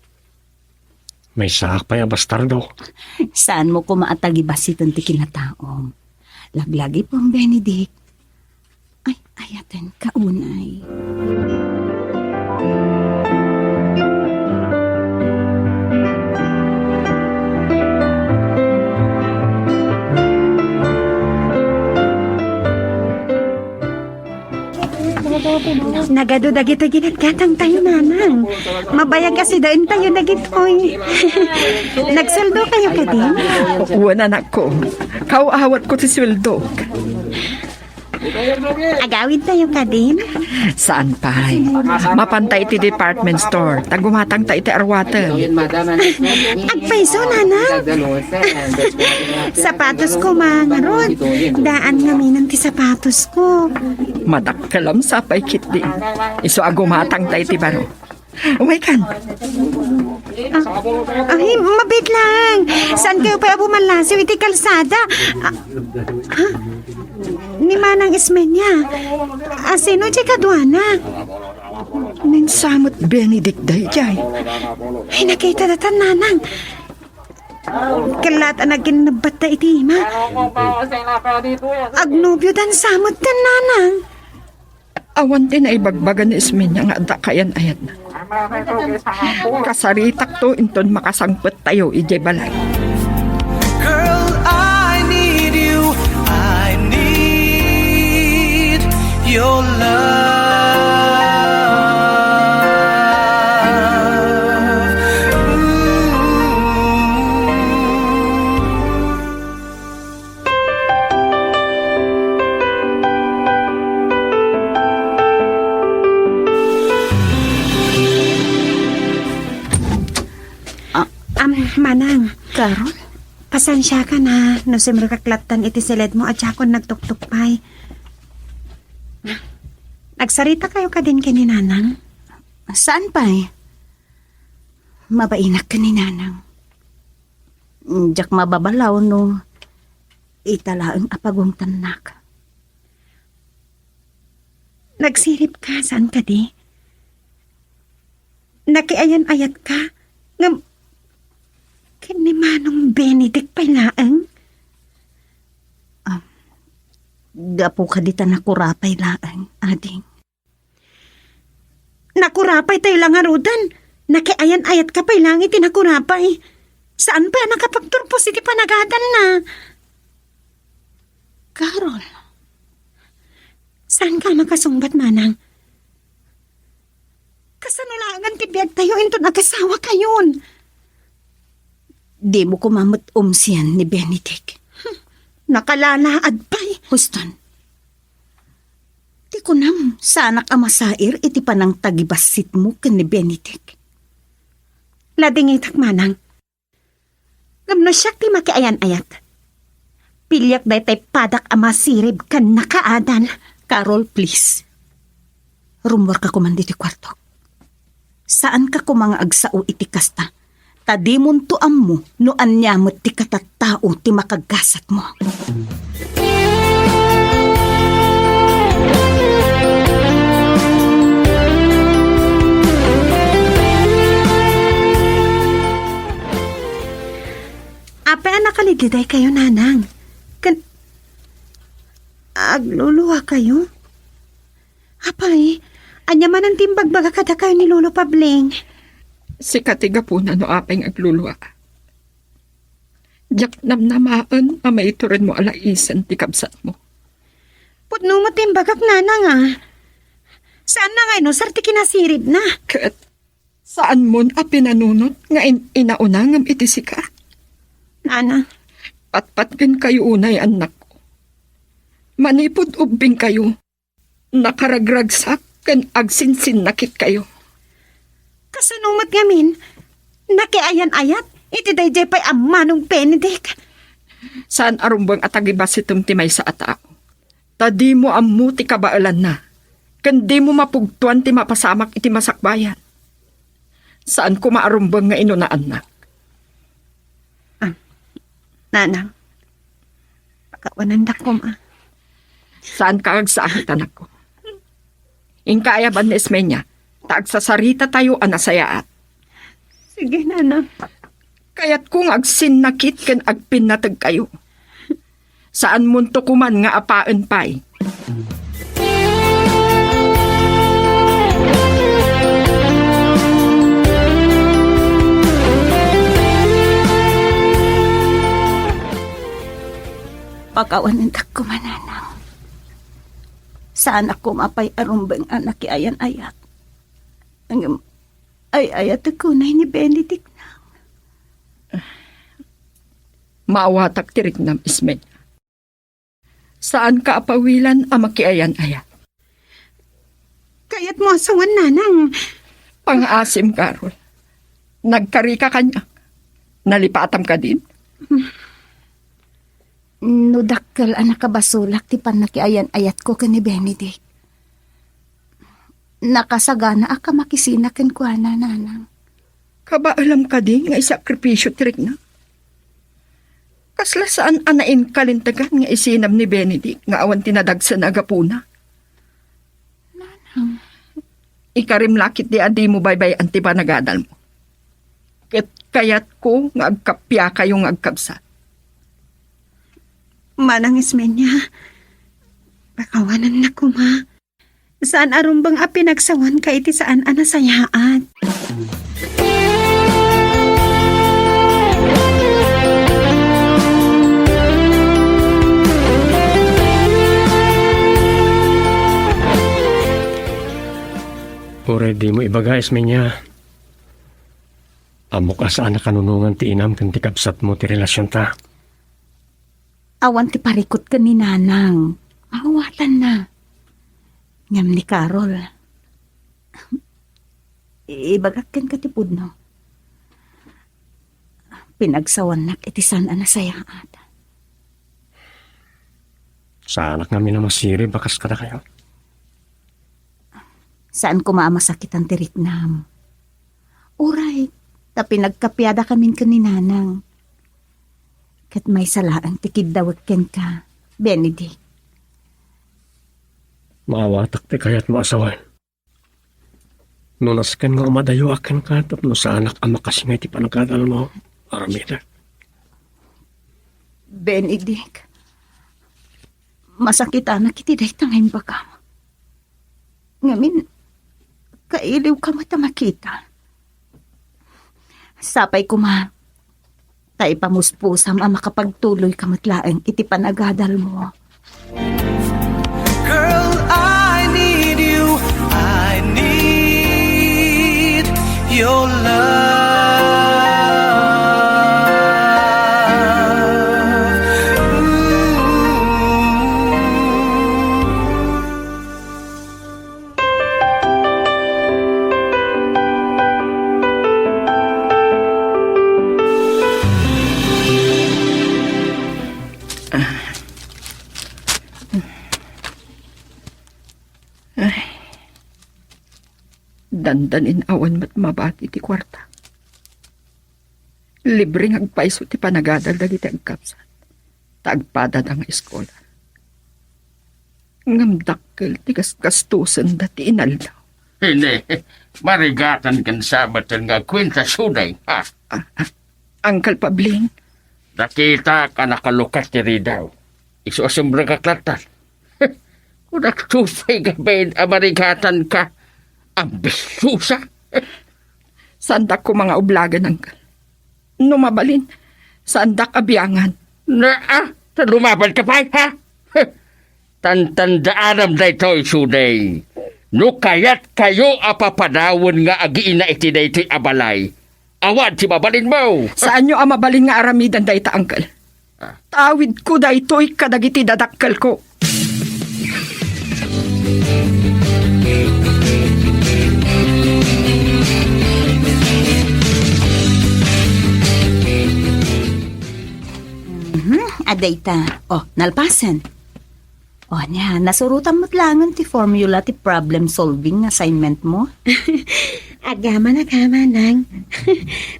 A: May saak pa ya bastardo.
C: Saan mo ko maatagibasitan ti kinataom? Laglagi pong Benedict. Ay, ayaten kaunay.
H: Nagado dagito ginatgatang tayo, nanang. Mabayag kasi doon tayo dagitoy. Nagsaldo kayo ka din?
F: Uwan anak ko. Kauawat ko ti sweldo.
H: Agawid tayo ka din?
F: Saan pa'y? Mapantay ti department store. Tagumatang ta iti arwatan.
H: Agpaiso, nanang. Sapatos ko, mga rod. Daan nga minan ti sapatos ko.
F: Madakkalam sa pa'y kitdi. Iso agumatang ta iti baro. Umay kan.
H: Ay, mabit lang. Saan kayo pa bumalasiw iti kalsada? Ni Manang Ismenya. Sino di kadwana?
F: Ning samot Benedict day jay.
H: Ay, nakita datan, nanang. Kalat ang nagkinabat na iti ima. Agnobyo dan samot kan, nanang.
F: Awan din ay bagbagan ni Ismenya nga adda kayan ayat na. Kasaritak to inton makasangpet tayo ijay balay.
B: Girl, I need you. I need your love.
H: Manang,
C: Karon?
H: pasensya ka na. No simre kaklatan iti silid mo at yakon nagtuktukpay. Nagsarita kayo ka din kini nanang?
C: Saan pa'y? Mabainak ka ni nanang. Diyak mababalaw no. Italaang apagong tanak.
H: Nagsirip ka, saan ka di? Nakiayan-ayat ka? Ngam, kini Manong Benedict pa'y laang?
C: Gapo ka dita nakurapay laang, ading.
H: Nakurapay tayo lang arudan. Nakiayan-ayat ka pa'y lang iti nakurapay. Saan pa nakapagturpos iti panagadan na?
C: Carol,
H: Saan ka nakasungbat, Manang? Kasanulangan ti biyag tayo into nagasawa kayon.
C: di mo kumamot siyan ni Benedict.
H: Nakalalaad pa'y.
C: Huston, di ko nam sanak amasair iti panang tagibasit mo kan ni Benedict.
H: Ladingitak, Manang. Gamno siya ti makiayan-ayat. Pilyak day tay padak amasirib kan nakaadan.
C: Carol, please. Rumor ka kuman diti kwarto. Saan ka kumanga agsao iti kasta? Tadimon to mo no anya mo ti katattao ti makagkasat mo.
H: Apa nakaligiday kayo, nanang? Agluluwa kayo? Apay, anya man ang timbagbaga kada kayo ni Lolo Pabling.
F: Si katiga po na no apeng agluluwa. Diyak namnamaan may iturin mo alaisan ti kabsat mo.
H: Putno mo timbagak, nanang ah. Saan na ngayon, sarti kinasirib na?
F: Kat, saan mo pinanunot nga inauna ngam iti sika?
H: Nana,
F: Patpatgan kayo unay anak ko. Manipod ubing kayo. Nakaragragsak kan agsinsin nakit kayo.
H: kasanumat ngamin, nakiayan-ayat, iti dayjay pa'y amma nung Benedict.
F: Saan arumbang atagibas itum ti may sa atao? Tadi mo ammo ti kabaalan na. Kandi mo mapugtuan ti mapasamak iti masakbayan. Saan ko maarumbang nga ino na anak?
H: Nanang, pakawanandak ko ma.
F: Saan ka agsahit anak ko? Ingkaya ba ni Ismenya? Taagsasarita tayo anasayaat.
H: Sige, nanang.
F: Kaya't kung agsinnakit kan agpinatag kayo. Saan munto kuman nga apaan pay?
C: Pakawanandak ko mananang. Saan ako mapay arumbang anak ayan-ayat. Ang ay-ayat ako na ni Benedict na.
F: Maawatak tirik nam Ismenya. Saan ka apawilan ang makiayan-ayat?
H: Kaya't mo asawan, nanang.
F: Pang-asim, Carol. Nagkari ka kanya. Nalipatam ka din.
C: Nudakkel anak kabasulak ti panakiayan-ayat ko ka ni Benedict. Nakasagana aka makisinaken ko na nanang.
F: Kaba alam ka din nga isakripisyo tirik na. Kasla saan anain kalintagan nga isinam ni Benedict nga awan tinadagsan agapuna.
C: Nanang.
F: Ikarim lakit di adi mo baybay anti panagadal mo. Kayat ko nga agkapya kayong agkabsat.
H: Manang Ismenya, pakawanan na ko ma. Saan arumbang pinagsawan ka iti saan anasayaan?
A: Ure di mo ibagais niya. Amok asaan na kanunungan ti inam kan ti kabsat mo ti relasyon ta.
C: Awan ti parikot ka ni nanang. Mawatan na. Ngam ni Carol. Ibagakkan ka ti pudno. Pinagsawan nak iti saan anasayaan.
A: Sa anak namin na masiri, bakas ka na kayo.
C: Saan ko maamasakit ang tiriknam? Uray, ta pinagkapyada kamin ka ni nanang. Kat may salaan tikid dawag ken ka, Benedict.
A: Maawatak ti kaya't maasawan. Nunas kan nga umadayo akan ka, tapno sa anak ang makasingay ti panagkadal mo, Aramida.
C: Benedict, masakit anak iti day tangay baka. Ngamin, kailiw ka mata makita. Sapay ko ma, tay pamuspusam ang makapagtuloy ka matlaeng iti panagadal mo.
B: Girl, I need you. I need your love.
F: Dandanin awan mat mabati ti kwarta. Libre nga agpaiso ti panagadal dagiti agkapsat. Tagpada nga eskola. Ngamdakkel ti kastusan dati inaldaw.
I: Hindi, marigatan kan sabatan nga kwenta suday, ha?
F: Uncle Pabling,
I: Nakita ka nakalukas diri daw. Isu asumbra ka klatan. Kung nagsupay ka ba marigatan ka, ambisusa.
F: sandak ko mga ublagan, Uncle. Numabalin, sandak abiyangan.
I: Lumaban ka pa, ha? Tantandaaram da ito, isuday. No kayat kayo apapadawon nga agiin na iti da ito'y abalay. Awan si mabalin mo.
F: Saan nyo ang mabalin nga aramidan da ita, Uncle? Tawid ko da ito'y kadagiti dadakkel ko.
C: Aday ta. Oh, nalpasan. Oh, niya, nasurutan mo't langan ti formula ti problem solving assignment mo.
H: Agama nang.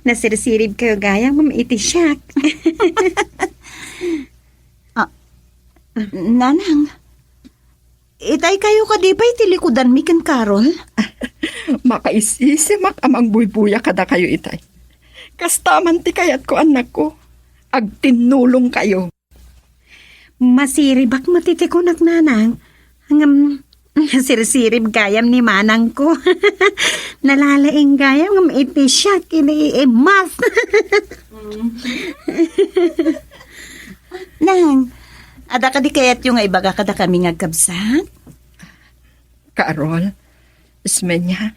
H: Nasirisirib kayo gayang mamaiti siyak.
C: Nanang, itay kayo kadipay ti likudan mi ken Carol.
F: Makaisisimak amang buybuya kada kayo itay. Kastaman ti kayat ko anak ko. Agtinulong kayo.
H: Masiribak matitikunak nanang. Hangam nasirisirib gayam ni manang ko. Nalalaing gayam mamaiti siyak math.
C: Nang, ada ka di kayat yung ibaga kada kami nga kabsat?
F: Carol, Ismenya,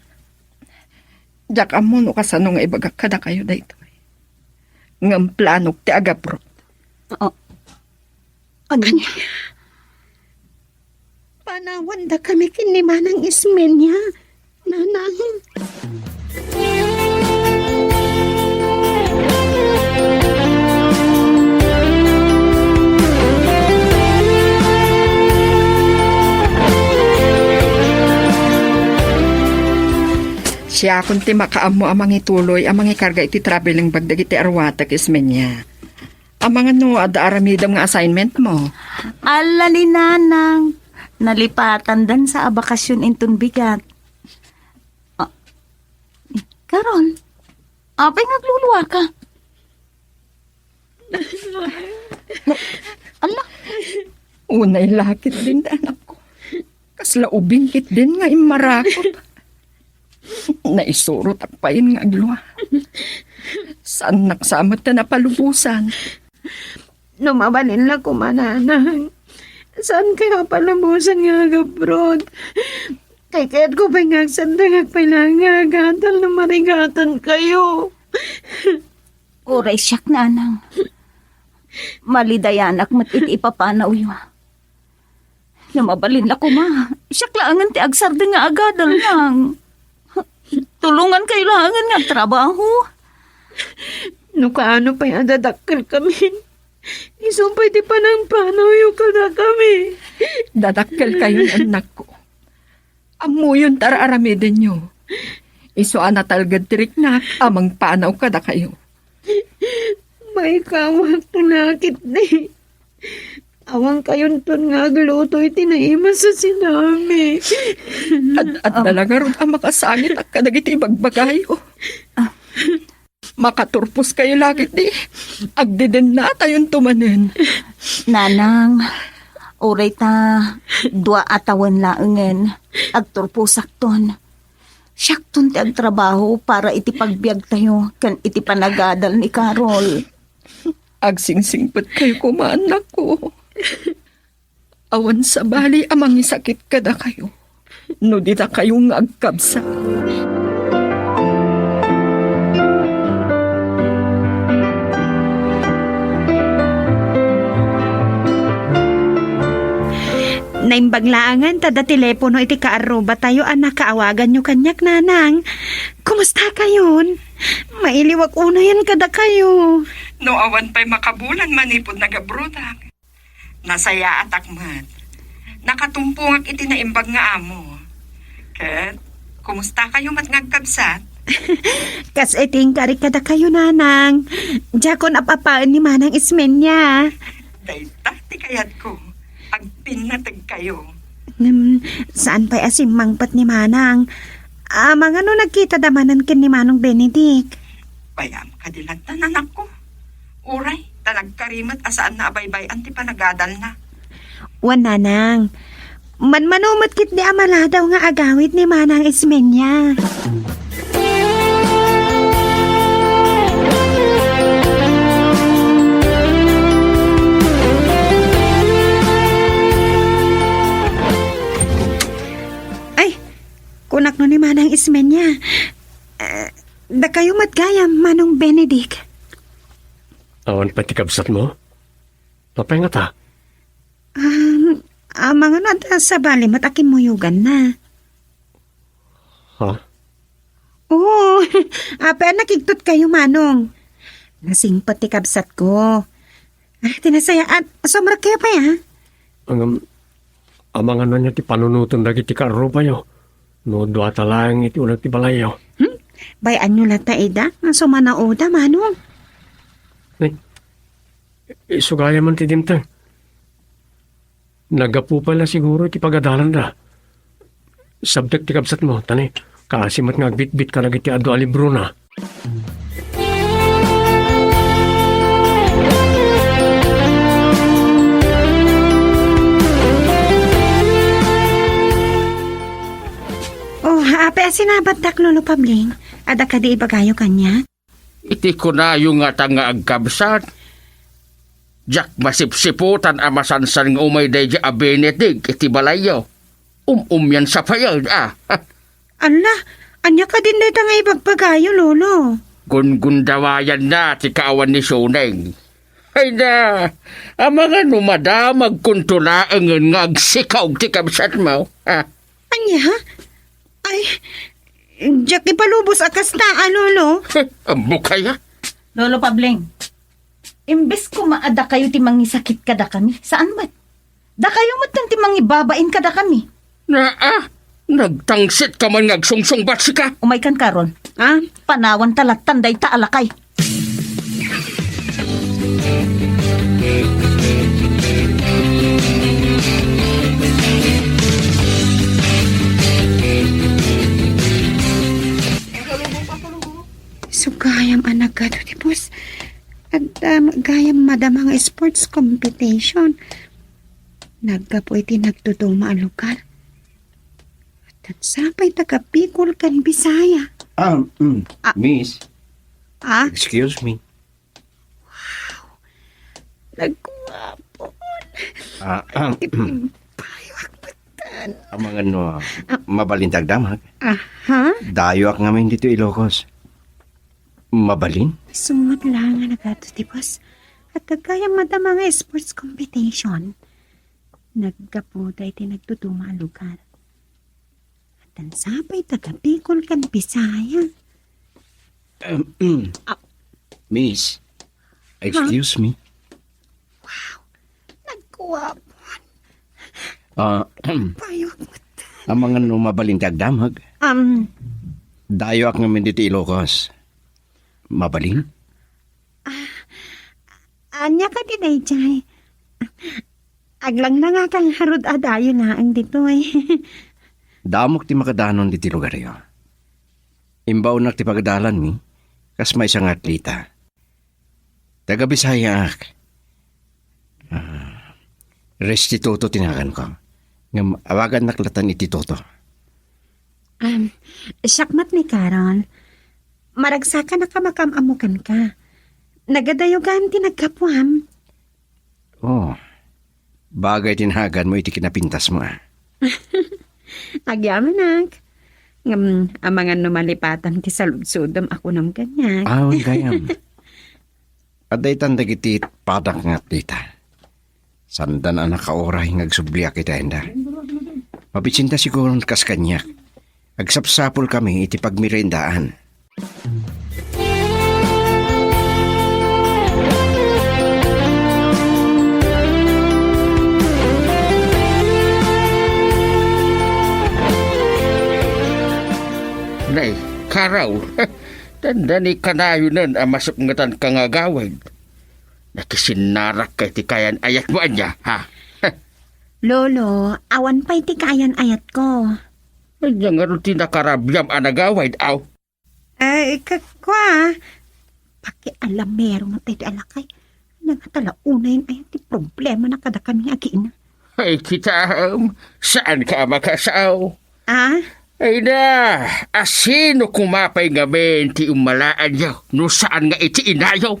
F: jak amo no kasano nga ibagak kada kayo dayto. Ngam planok ti agapro.
C: Oh. Ano?
H: Panawan da kami kinimanang Ismenya. Nanang.
F: Siya kung ti makaamo amang ituloy, amang ikarga iti traveling bag dagiti arwatak Ismenya. Amang ano, ada aramidam nga assignment mo.
C: Ala ni nanang, nalipatan dan sa abakasyon intun bigat. Carol, apay nagluluwa ka? Ala,
F: Unay lakit din da anak ko. Kasla ubingkit din nga imarakot. Naisurot akpain nga agluwa. Saan naksamot na napalubusan?
H: Numabalin lang kumananang. Saan kaya palamusan nga agabrod? Kay kaya't ko pa nga sandang agpailangagadal na marigatan kayo.
C: oray siyak nanang. Malidayanak mat iti ipapanaw yun. Namabalin na ko ma. Siyak laangan ti agsarda nga agadal lang. Tulungan kayo laangan nga trabaho.
H: No kaano pa yung dadakkel kami. Isumpay ti panang panaw yung kada kami.
F: Dadakkel kayo anak ko. Amo yun tara aramidin nyo. Iso anatalgad tiriknak amang panaw kada kayo.
H: May kawag tunakit ni. Awang kayon ton nga gluto iti naima sa sinami.
F: At talaga ron ang makasangit at kadagiti bagbagayo. Makaturpos kayo lagit di. Agdiden na tayon tumanin.
C: Nanang, oray ta, dua atawan laangan, agturpusak ton. Siyakton ti agtrabaho para iti pagbiag tayo, kan iti panagadal ni Carol.
F: Agsingsingpet kayo kumaanak ko. Awan sa bali amang isakit kada kayo. No di ta kayong agkabsa.
H: Naimbaglaangan tada telepono iti kaaruba tayo anak kaawagan nyo kanyak nanang. Kumusta kayon? Mailiwag una yan kada kayo.
F: No awan pa'y makabulan manipod nagabrudak. Nasaya at akmat. Nakatumpungak iti naimbag nga amo. Ket, kumusta kayo mat ngagkabsat?
H: Kas iting kari kada kayo nanang. Jakon apapaan ni manang ismenya.
F: Dayta ti kayat ko. Agpinatag kayo.
H: Saan pa'y asim mangpat ni manang? Mga no nagkita damanan kin ni Manong Benedict.
F: Bayam kadilan tanan ako. Uray, talagkarimat asaan na abaybayan ti panagadal na.
H: Wan nanang. Manumot kit ni amala daw nga agawit ni manang ismenya. Kunak no ni manang ismenya. Da kayo matgayam, Manong Benedict.
A: Awan pati kabsat mo? Papahingat ha?
H: Mga nata sa bali matakin mo yugan na.
A: Ha?
H: Oo, pero nakigtot kayo, Manong. Nasing pati kabsat ko. Tinasayaan, sumrak kayo pa ya?
A: Ang mga niya ti panunutan dagi ti karo pa yo. No, duwata lang iti ulang ti balayo.
H: Bayan nyo lata ida, ang sumanauda, Manong.
A: Isugaya man ti dimtang. Nagapu pala siguro ti pagadalan da. Sabdak ti kabsat mo, tani. Kasimat nga bit-bit ka lagi ti adu alibro na.
H: Ape sinabat dak Lolo Pabling. Ada ka di ibagayo kanya?
I: Iti ko na yung nga tanga agkabsat. Jak masipsiputan amasansan ng umay day a Benedict iti balayo. Yan sa payag
H: Ala, anya ka din na nga ibagpagayo, Lolo.
I: Gundawayan na ti kaawan ni Soneng. Ay na, ang mga numada magkuntulaangan nga agsikaw ti kabsat mo.
H: Anya? Ay, Jack ipalubos akas na, Lolo.
I: Ang bukaya.
C: Lolo Pabling, imbes ko maada kayo ti mangisakit kada kami, saan ba? Da kayo matang ti mangibabain kada kami.
I: Nagtangsit ka man ngagsungsung batsi ka.
C: Umay kan karon. Panawan talat tanday ta alakay.
H: So, gayam anak ka to, tipos. At gayam madama nga sports competition. Nagkapo iti nagtutuma ang lugar. At sapay takapikol kan Bisaya.
G: Miss,
H: Ah,
G: excuse me.
H: nagkuwapon.
G: Ang mga mabalintag damag.
H: Aha,
G: Dayo ak ngamin dito Ilocos. Mabalin?
H: sumot lang nga nagato, tipos. At gayam madama nga sports competition. Nagkapo da iti nagtutuma ang lugar. At ang sapay takapikol kan Bisaya.
G: Miss, excuse me.
H: Nagkuwapon. Payok mo.
G: Ang mga mabalintag damag. Dayo ak ngamin dito Ilocos. Mabalin?
H: Anya ka dinay, Jay. Aglang na nga kang harod adayo na ang dito eh.
G: Damok ti makadanon diti lugar yo. Imbaw nak ti pagadalan mi, kas may isang atleta. Taga Bisaya ak. Restituto tinakan ko. Ngam awagan naklatan iti Toto.
H: Syakmat ni Carol. Maragsaka na ka makamamukan ka. Nagadayogan tinagkapuam.
G: Oh, bagay tinhagan mo iti kinapintas mo
H: Agyaman ang mga numalipatan ti saludsudom ako nam ganyan.
G: Awan gayam. Aday tandag iti padak nga tita. Sandan anak kaoray ngagsubliak kita enda. Mapitsinta siguro kas kanyak. Agsapsapol kami iti pagmirendaan.
I: Nay, karaw. Tanda ni kanayo nun ang masupngatan kang agawid. Nakisinarak kay tikayan ayat mo anya, ha?
H: Lolo, awan pa'y tikayan ayat ko.
I: Anya nga rin tinakarabyam ang agawid, aw.
H: Ay, kwa. Pakialamero mo tayo alakay. Nangatala unayin ay ti problema na kada kami agiin.
I: Ay, kita, saan ka makasaw?
H: Ah?
I: Ay na, asino kumapay nga ben ti umalaan yaw, no saan nga iti inayaw?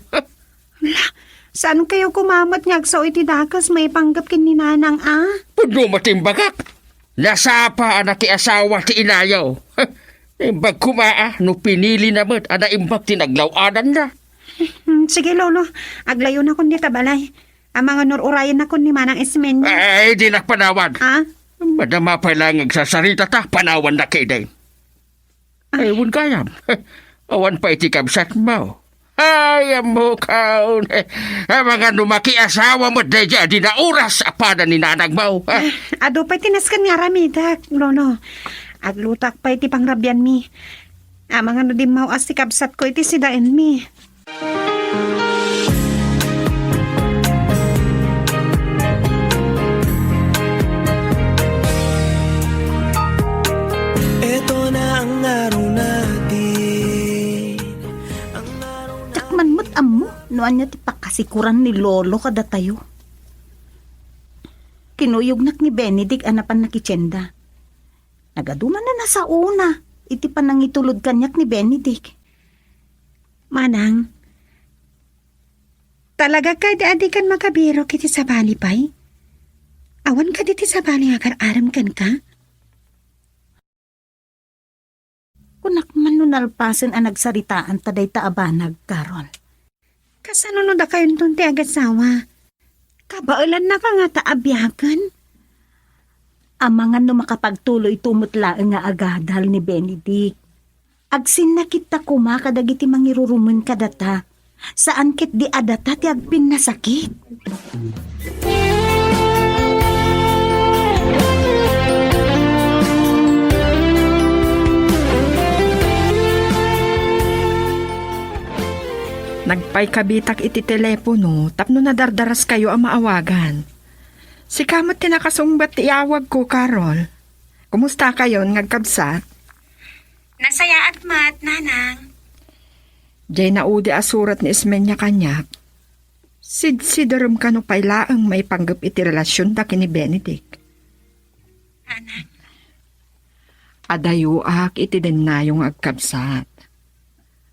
H: Saan kayo kumamat nga sa iti dakas may panggap kininanang
I: Puno matimbagak, nasapa anak ti asawa ti inayaw. Imbag kumaa, no pinili naman, ana imbag tinaglawanan na.
H: Sige lolo, aglayo na kun di tabalay. Ang mga nururayan na kun ni Manang Ismen.
I: Ay, di nakpanawan. Madama pa lang agsasarita ta, panawan na kay day. Ay, wun kayam. Awan pa iti kabsat mo. Ay, mo kaon. Ang mga numaki asawa mo, day di na oras apada ni nanag mo.
H: Ado pa'y tinaskan nga ramidak, lolo. Aglutak pa'y ti pangrabyan mi. Ang mga nudimaw as ti kabsat ko iti sidain mi.
B: Ito na ang araw natin.
C: Takman mo't amo, noan niya ti pakasikuran ni Lolo kada tayo. Kinuyugnak ni Benedict anapan na kitsyenda. Nagaduman na nasa una, iti panangitulod kanyak ni Benedict.
H: Manang, talaga ka di kan makabiro kiti sa bali pa'y? Awan ka diti sa bali agar-aram kan ka?
C: Kunak man nun nalpasan ang nagsaritaan taday taabanag, Karol.
H: Kasano da kayo nung ti agasawa? Kabailan na ka nga taabyagan?
C: Amangan no makapagtuloy tumutlaang nga agadal ni Benedict. Agsin na kita kumakadagiti mangirurumun kadata. Saan kit di adata ti agpin na sakit?
F: Nagpay kabitak iti telepono, tapno nadardaras kayo ang maawagan. Si kamot tinakasungbat ti awag ko, Carol. Kumusta kayo ngagkabsat?
H: Nasaya at mat, nanang.
F: Jay naudi asurat ni Ismenya kanyak. Sidsidarum ka no pailaang may panggap iti relasyon da kini Benedict.
H: Nanang.
F: Adayuak iti din na yung agkabsat.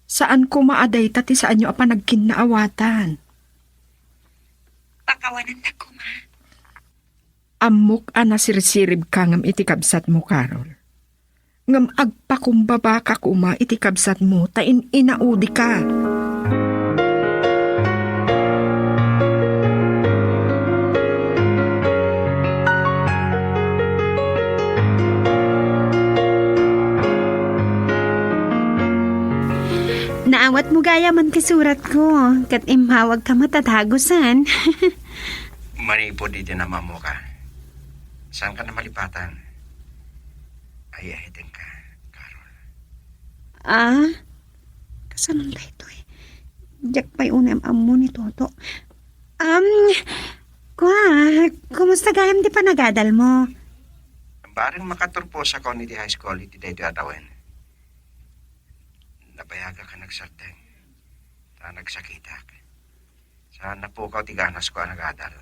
F: Saan ko maaday tati saan nyo apa nagkinaawatan?
H: Pakawanan na ko, ma.
F: Amok ana sirsirib ka ngam iti kabsat mo, Carol. Ngam agpakumbaba ka kuma iti kabsat mo, tain inaudi ka.
H: Naawat mo gaya man kasurat ko, kat imhawag ka matatagusan.
J: Manipod iti naman mo ka. Saan ka na malipatan? Ay, ahitin ka, Carol.
H: Kasanong da ito eh. Diyak pa'y unam amo ni Toto. Kumusta gayam di panagadal mo?
J: Baring makaturpo sa community high school, iti day dadawin. Napayaga ka nagsarteng. Ta nagsakitak. Saan na po ka tiganas ko ang nag-adal.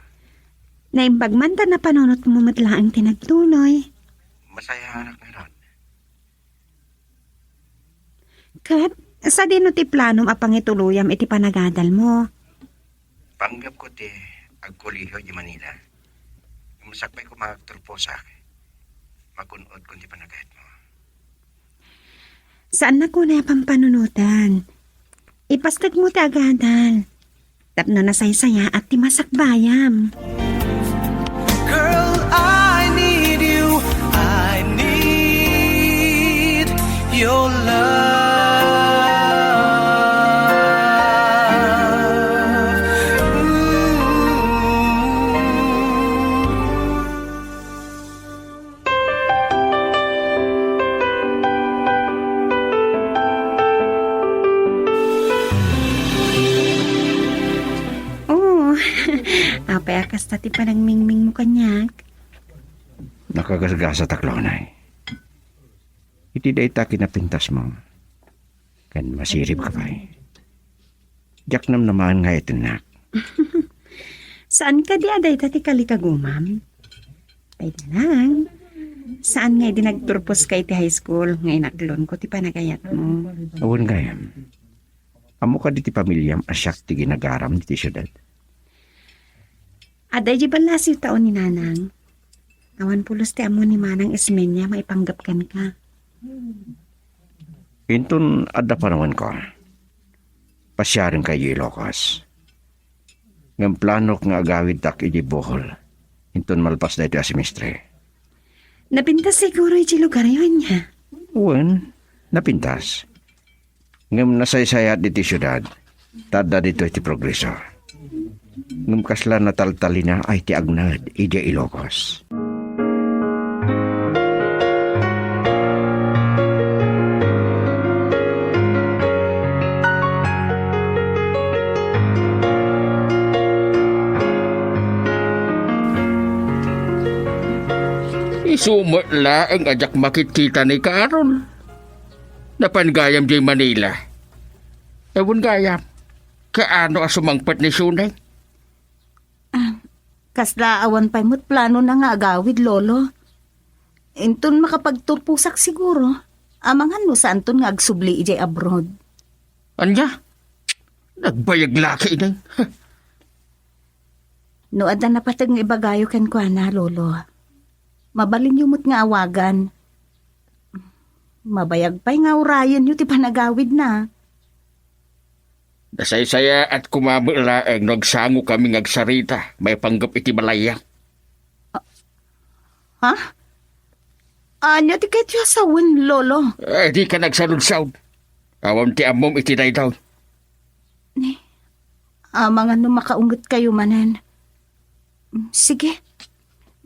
H: Naimbagmanta na panunot mo matlaang tinagtuloy.
J: Masaya anak na ron.
H: Kat, sa dino ti planom apang ituluyam iti panagadal mo?
J: Panggap ko ti agkuliho di Manila. Masakbay ko magturpo sa akin. Magunod kung di panagayat mo.
H: Saan na ko na pampanunutan? Ipastag mo ti agadal. Tapno na saysaya at ti masakbayam.
B: Girl, I need you. I need your love.
H: Kasta ti panagmingming mo kanyak.
G: Nakagasgasa taklaw na Iti day ta kinapintas mo. Kan masirip ka pa Diyak nam naman nga itinak.
H: Saan ka di aday tati kalikagumam? Ay lang. Saan nga di nagturpos ka iti high school? Ngay naglon ko ti panagayat mo.
G: Awan gayam. Amo ka di ti pamilyam asyak ti ginagaram di ti syudad.
H: Aday di balasiw taon ni Nanang. Awan pulos ti amo ni Manang Ismenya maipanggap kan ka.
G: Inton adda pa naman ko. Pasyarin kay Ilocos. Ngam plano nga agawid tak iti Bohol. Inton malpas na iti asimestre.
H: Napintas siguro iti lugar yun niya.
G: Uwan, napintas. Ngam nasaysayat iti syudad. Tada dito iti progreso. Ngam kasla nataltalina ay ti agnad iti Ilocos.
I: Isumutla ang ajak makikita ni Karon. Napangayam di Manila. Ewan gayam. Kaano asumangpat ni Sunay?
C: Kasla awan pa'y mo't plano na nga agawid, Lolo. Inton makapagturpusak siguro. Amangan no saan ton nga agsubli ijay abroad.
I: Anya? Nagbayag laki na.
C: No adda na patag nga ibagayo ken ko na, Lolo. Mabalin yumot nga awagan. Mabayag pa'y nga urayan yu ti panagawid na.
I: Nasaysaya at kumamalaeng nagsango kami ngagsarita. May panggap iti malaya.
C: Ha? Anya ti kayo asawin, Lolo?
I: Di ka nagsalud-sound. Awam ti amom iti daw.
C: Mga no makaungot kayo manan. Sige.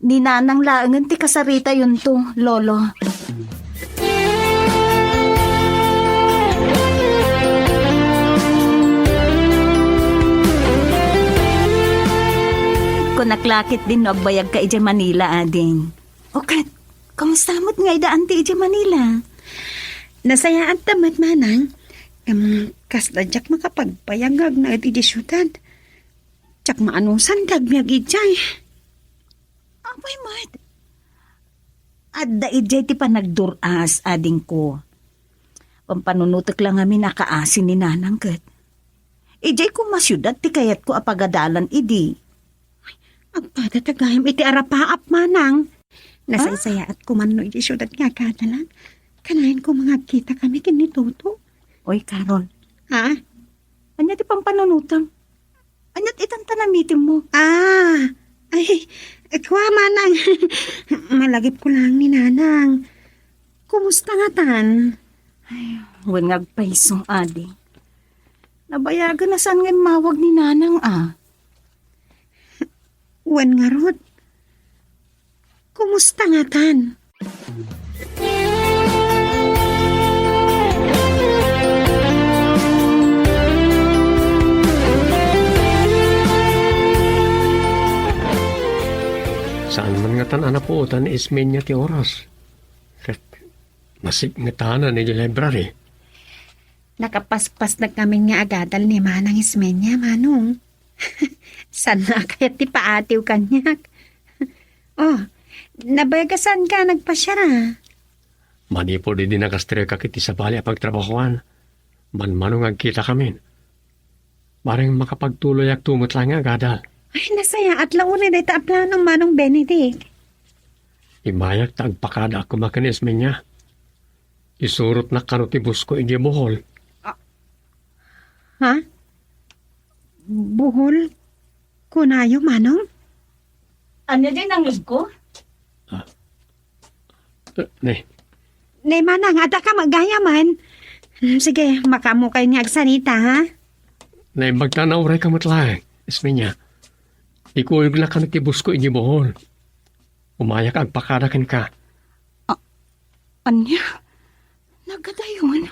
C: Ninanang laangan ti kasarita yun to, Lolo. Kung naklakit din no, agbayag ka ije Manila, ading. Okay, kamusta mo't nga idaan ti ije Manila?
H: Nasaya at tamat Manang. Kasladyak makapagpayagag na iti di syudad. Tsak maanusan kagmiyag ijay.
C: Apay, Mart. Adda ijay ti panagduras, ading ko. Pampanunutok lang kami nakaasin ni Nanang kat. Ijay ko masyudad ti kayat ko apagadalan idi.
H: Agpatatagayam iti arapaap Manang. Nasaysaya at kumano iti syudad nga kadalan. Kanayan ko mga kita kami kinituto.
C: Oy, Carol.
H: Ha?
C: Anya ti pampanunutang? Anya't itantanamitin mo?
H: Ay, kwa Manang. Malagip ko lang ni Nanang. Kumusta nga tan?
C: Wen ngagpaisong adi. Nabayagan na saan ngayon mawag ni Nanang
H: Wen nga rod. Kumusta nga tan?
A: Saan man nga tan po, tan Ismenya ti oras. Kat masig nga tanan ni library.
H: Nakapaspas na kami nga agadal ni Manang Ismenya, Manong. Sana kaya ti paatiw kanyak. Nabayagasan ka nagpasyara.
A: Manipo di nakastre ka kiti sa bali pagtrabahoan. Manmanong agkita kami. Maring makapagtuloy ak tumot lang nga agadal.
H: Ay, nasaya at launin ay taaplanong Manong Benedict.
A: Imayak tagpakada ako makanisme niya. Isurot na kanutibus ko hindi Bohol.
H: Ha? Buhol? Kunayo, Manong?
C: Ano din ang ko?
H: Nay, Manang, ata ka magayaman. Sige, makamukay niya agsanita, ha?
A: Nay, magtanawray ka matlaeng. Isme niya. Ikuig na kanutibus ko hindi Bohol. Umayak agpakadakan ka.
C: Anya? Nagadayon?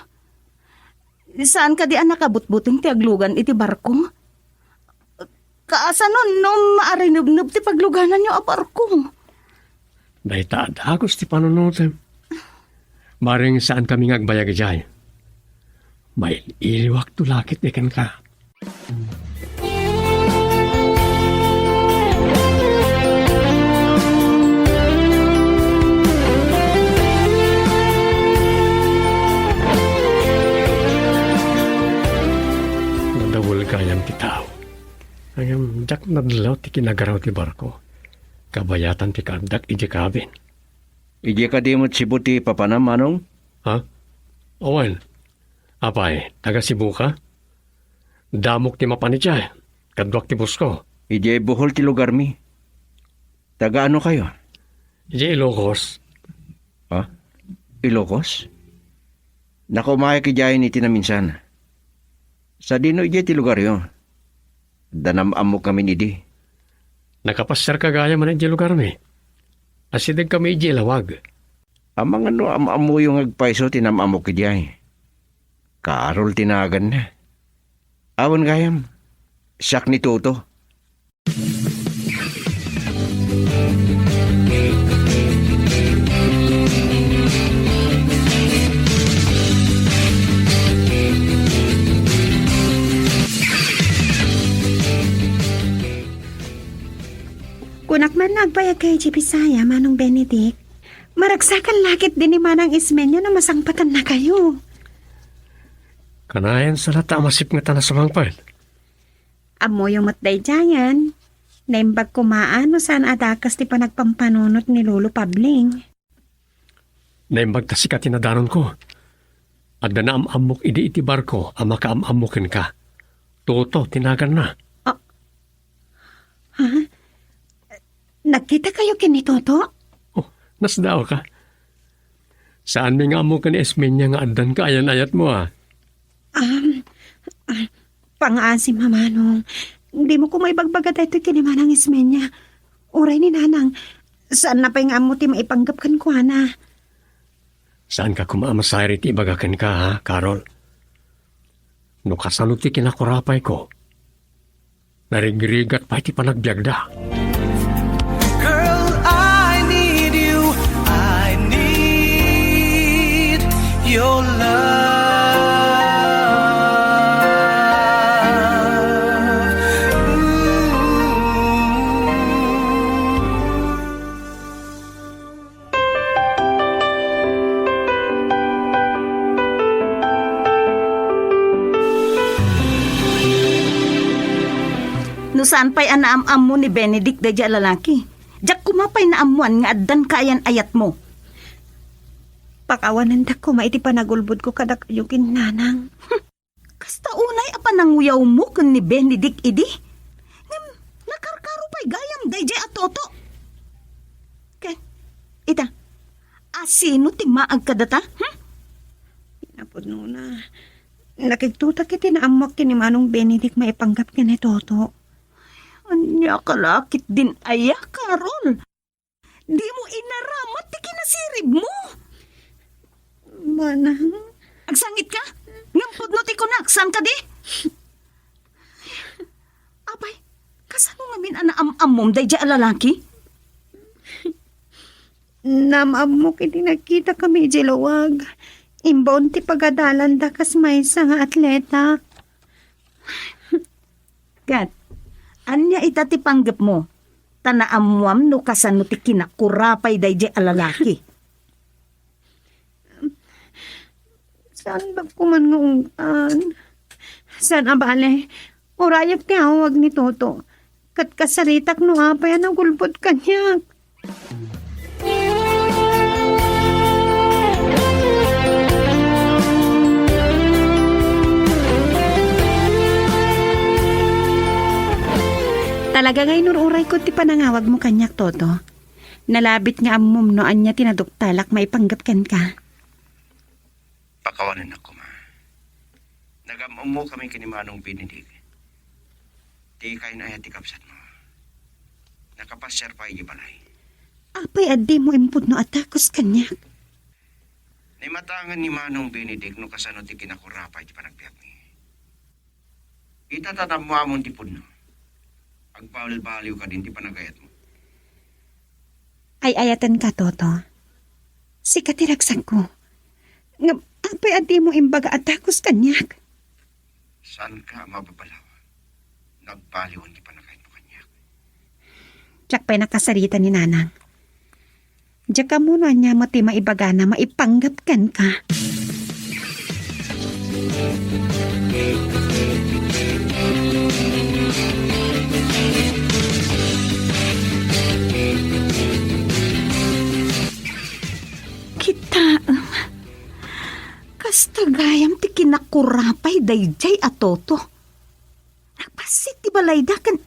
C: Saan ka di nakabutbuting ti aglugan iti barko? Kaasa nun, no maari nubnub ti pagluganan nyo aparko.
A: Dahita dagos ti panunutem. Maring saan kami ngagbayag jay. May iliwak tulakit ikan ka. Nadawal kayang ti tao. Ayam, jak nadalaw ti kinagaraw ti barko. Kabayatan ti kandak iji kabin.
G: Ije ka di mo't sibuti papanam, Manong?
A: Ha? Owen, apay, taga Cebu ka? Damok ti mapanitya, kadwak ti busko.
G: Ije buhol ti lugar mi. Taga ano kayo?
A: Iji Ilocos,
G: Ha? Ilocos? Nakumaya ki jayin iti na minsan. Sa dino ije ti lugar yo. Danam-am mo kami ni di.
A: nakapasyar kagaya man iji lugar mi. Asidag kami iji lawag.
G: Amang ano am-amo yung agpaiso tinam-amo ki jay. Karol tinagan na. Awan gayam. Siyak ni Toto.
H: Kunak man nagbayag kay G. Bisaya, Manong Benedict. Maragsakan lakit din ni Manang Ismenyo na masangpatan na kayo.
A: Kanayan sa lata masip nga tanas sumangpal.
H: Amo yung matday jayan. Naimbag kumaan no saan adakas ti panagpampanunot ni Lolo Pabling.
A: Naimbag ta sikat tinadanon ko. At na naamamok idi iti barko ang makaamamukin ka. Toto, tinagan na.
H: Ha? Nagkita kayo kini Toto?
A: Oh, nasdao ka. Saan may nga amukan ni Esmenya nga adan ka ayan-ayat mo ah.
H: Pang-asim Manong. Hindi mo ko may bagbaga dito kini Manang Ismenya. Uray ni Nanang. Saan na pa yung amo ti maipanggap kan ko, Ana?
A: Saan ka kumaamasayri ti ibagakan ka ha, Carol? No kasano ti kinakurapay ko. Narigrigat pa ti panagbiagda.
B: Girl, I need you. I need your love.
C: No saan pa'y anaam-am mo ni Benedict da dya lalaki? Diyak kumapay na amuan nga addan kayan ayat mo.
H: Pakawanan da ko maiti panagulbod ko kadak yung Nanang.
C: Kasta unay apa nanguyaw mo kun ni Benedict idi? Nakarkaro pa'y gayam da dya at toto. Ken, ita, asino ti maag kadata?
H: Pinapod na. Nakigtuta kiti na amok kini Manong Benedict maipanggap kini Toto.
C: Anya kalakit din aya, Carol. Di mo inaramat ti kinasirib mo.
H: Manang?
C: Agsangit ka? Ngampod no ti kunak, saan ka di? Abay, kasano nga min anaam-amom day dya lalaki?
H: Namam mo kiti nakita kami jilawag. Imbon ti pagadalan da kas may nga atleta.
C: Kat, anya itati panggap mo? Tanaamuam no kasano ti kinakurapay day dya lalaki.
H: Saan ba kuman nga ungkan? Saan abale? Urayap ti hawag ni Toto. Kat kasaritak no apay ang gulbot kanyak. Talaga ngay nururay ko ti panangawag mo kanyak, Toto. Nalabit nga amom no anya tinaduktalak maipanggap ken ka.
J: Pakawanan ako, ma. Nagamamu kami kinimanong Benedict. Di kayo na ti kapsat mo. Nakapasyar pa balay.
H: Apay addi mo impod no atakos kanyak.
J: Naimatangan ni Manong Benedict no kasano ti kinakurapay ti panagbiag mi. Itatanam mo amon ti puno. Agpawal-baliw ka din, di panagayat mo.
H: Ay ayatan ka, Toto. Si katiragsan ko. Nga, apay adi mo imbaga at takos kanyak.
J: Saan ka mababalaw? Nagbaliwan di panagayat mo kanya.
H: Tsak pa'y nakasarita ni Nanang. Diyak ka muna niya mati maibaga na maipanggap kan ka. Kita, kastagayam ti kinakurapay dayjay atoto. Napasit ti balayda kan,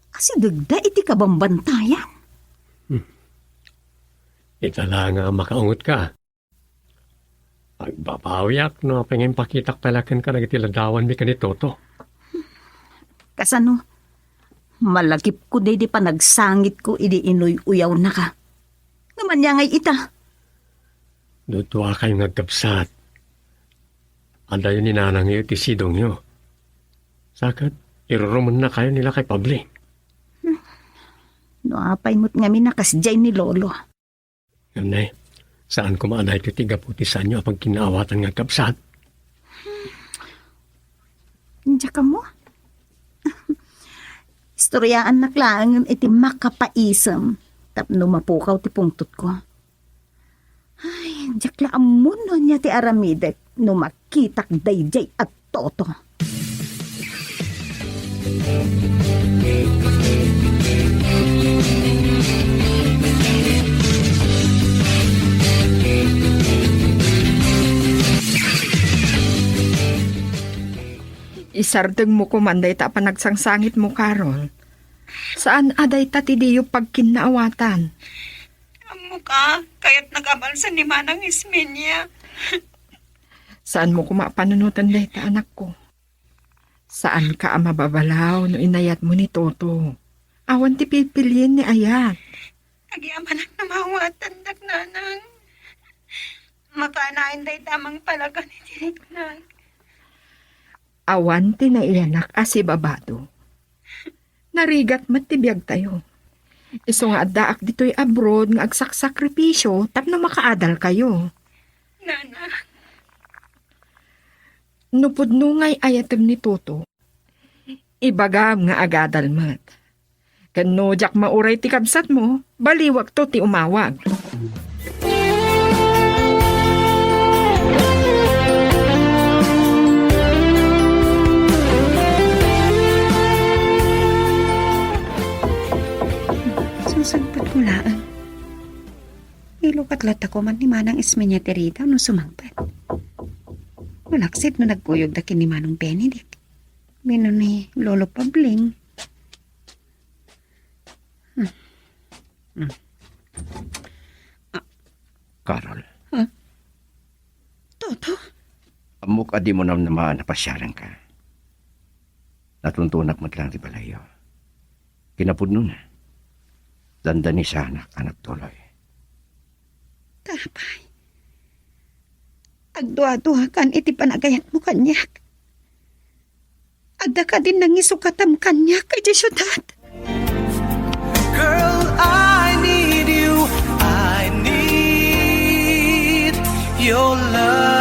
H: kasi dagda iti kabambantayan.
A: Itala nga makaungot ka. Agbabawiak no pengen pakitak palakan ka nagtiladawan mi kanitoto.
C: Kasano, malagip ko di pa nagsangit ko idi inuy-uyaw na ka. Naman niya ngay ita.
A: Dutwa kayong nagkapsat. Anda yun ni Nanang iyo ti sidong yo. Sakat, iruruman na kayo nila kay Pabli.
C: No apay mo't ngami nakasjay ni Lolo.
A: Ganay, saan kumaanay ito tigaputi sa inyo apang kinaawatan nga kapsat?
C: Diya ka mo. Istoryaan na klangan iti makapaisam. Tapno mapukaw ti pungtot ko. Ay, diyak laam mo no niya ti aramidek no makitak dayjay at toto.
F: Isardeng mo kumanday ta panagsangsangit mo, Carol. Saan aday ta ti diyo pagkinaawatan?
H: Amo ka, kaya't nag-abalsa ni Manang Isminya.
F: Saan mo kumapanunutan day ta, anak ko? Saan ka mababalaw no inayat mo ni Toto? Awan ti pipiliin ni Ayat.
H: Nagyamanak na mawatan, Nanang. Makanain day tamang palaga ni Direk.
F: Awan ti naiyanak asi babado. Narigat matibiyag tayo. Iso nga addaak dito'y abroad nga agsaksakripisyo tapno makaadal kayo.
H: Nana.
F: Nupudno nga'y ayatem ni Toto. Ibagam nga agadal mat. Kano jak mauray ti kabsat mo, baliwag to ti umawag.
H: Susagpat ko laan. Ilukat lata ko man ni Manang Isminya Terita no sumangpat. Malaksit no nagkuyog dakin ni Manong Benedict. Mino ni Lolo Pabling.
G: Carol,
H: Toto?
G: amok adi mo naman napasyaran ka. Natuntunak mo lang ti balayo. Kinapudno na. Dandani sana anak tuloy.
H: Tapay. Agduha-duha kan iti panagayat mo kanyak. Adda ka din nangisukatam kanyak kay syudad.
B: Girl, I need you. I need your love.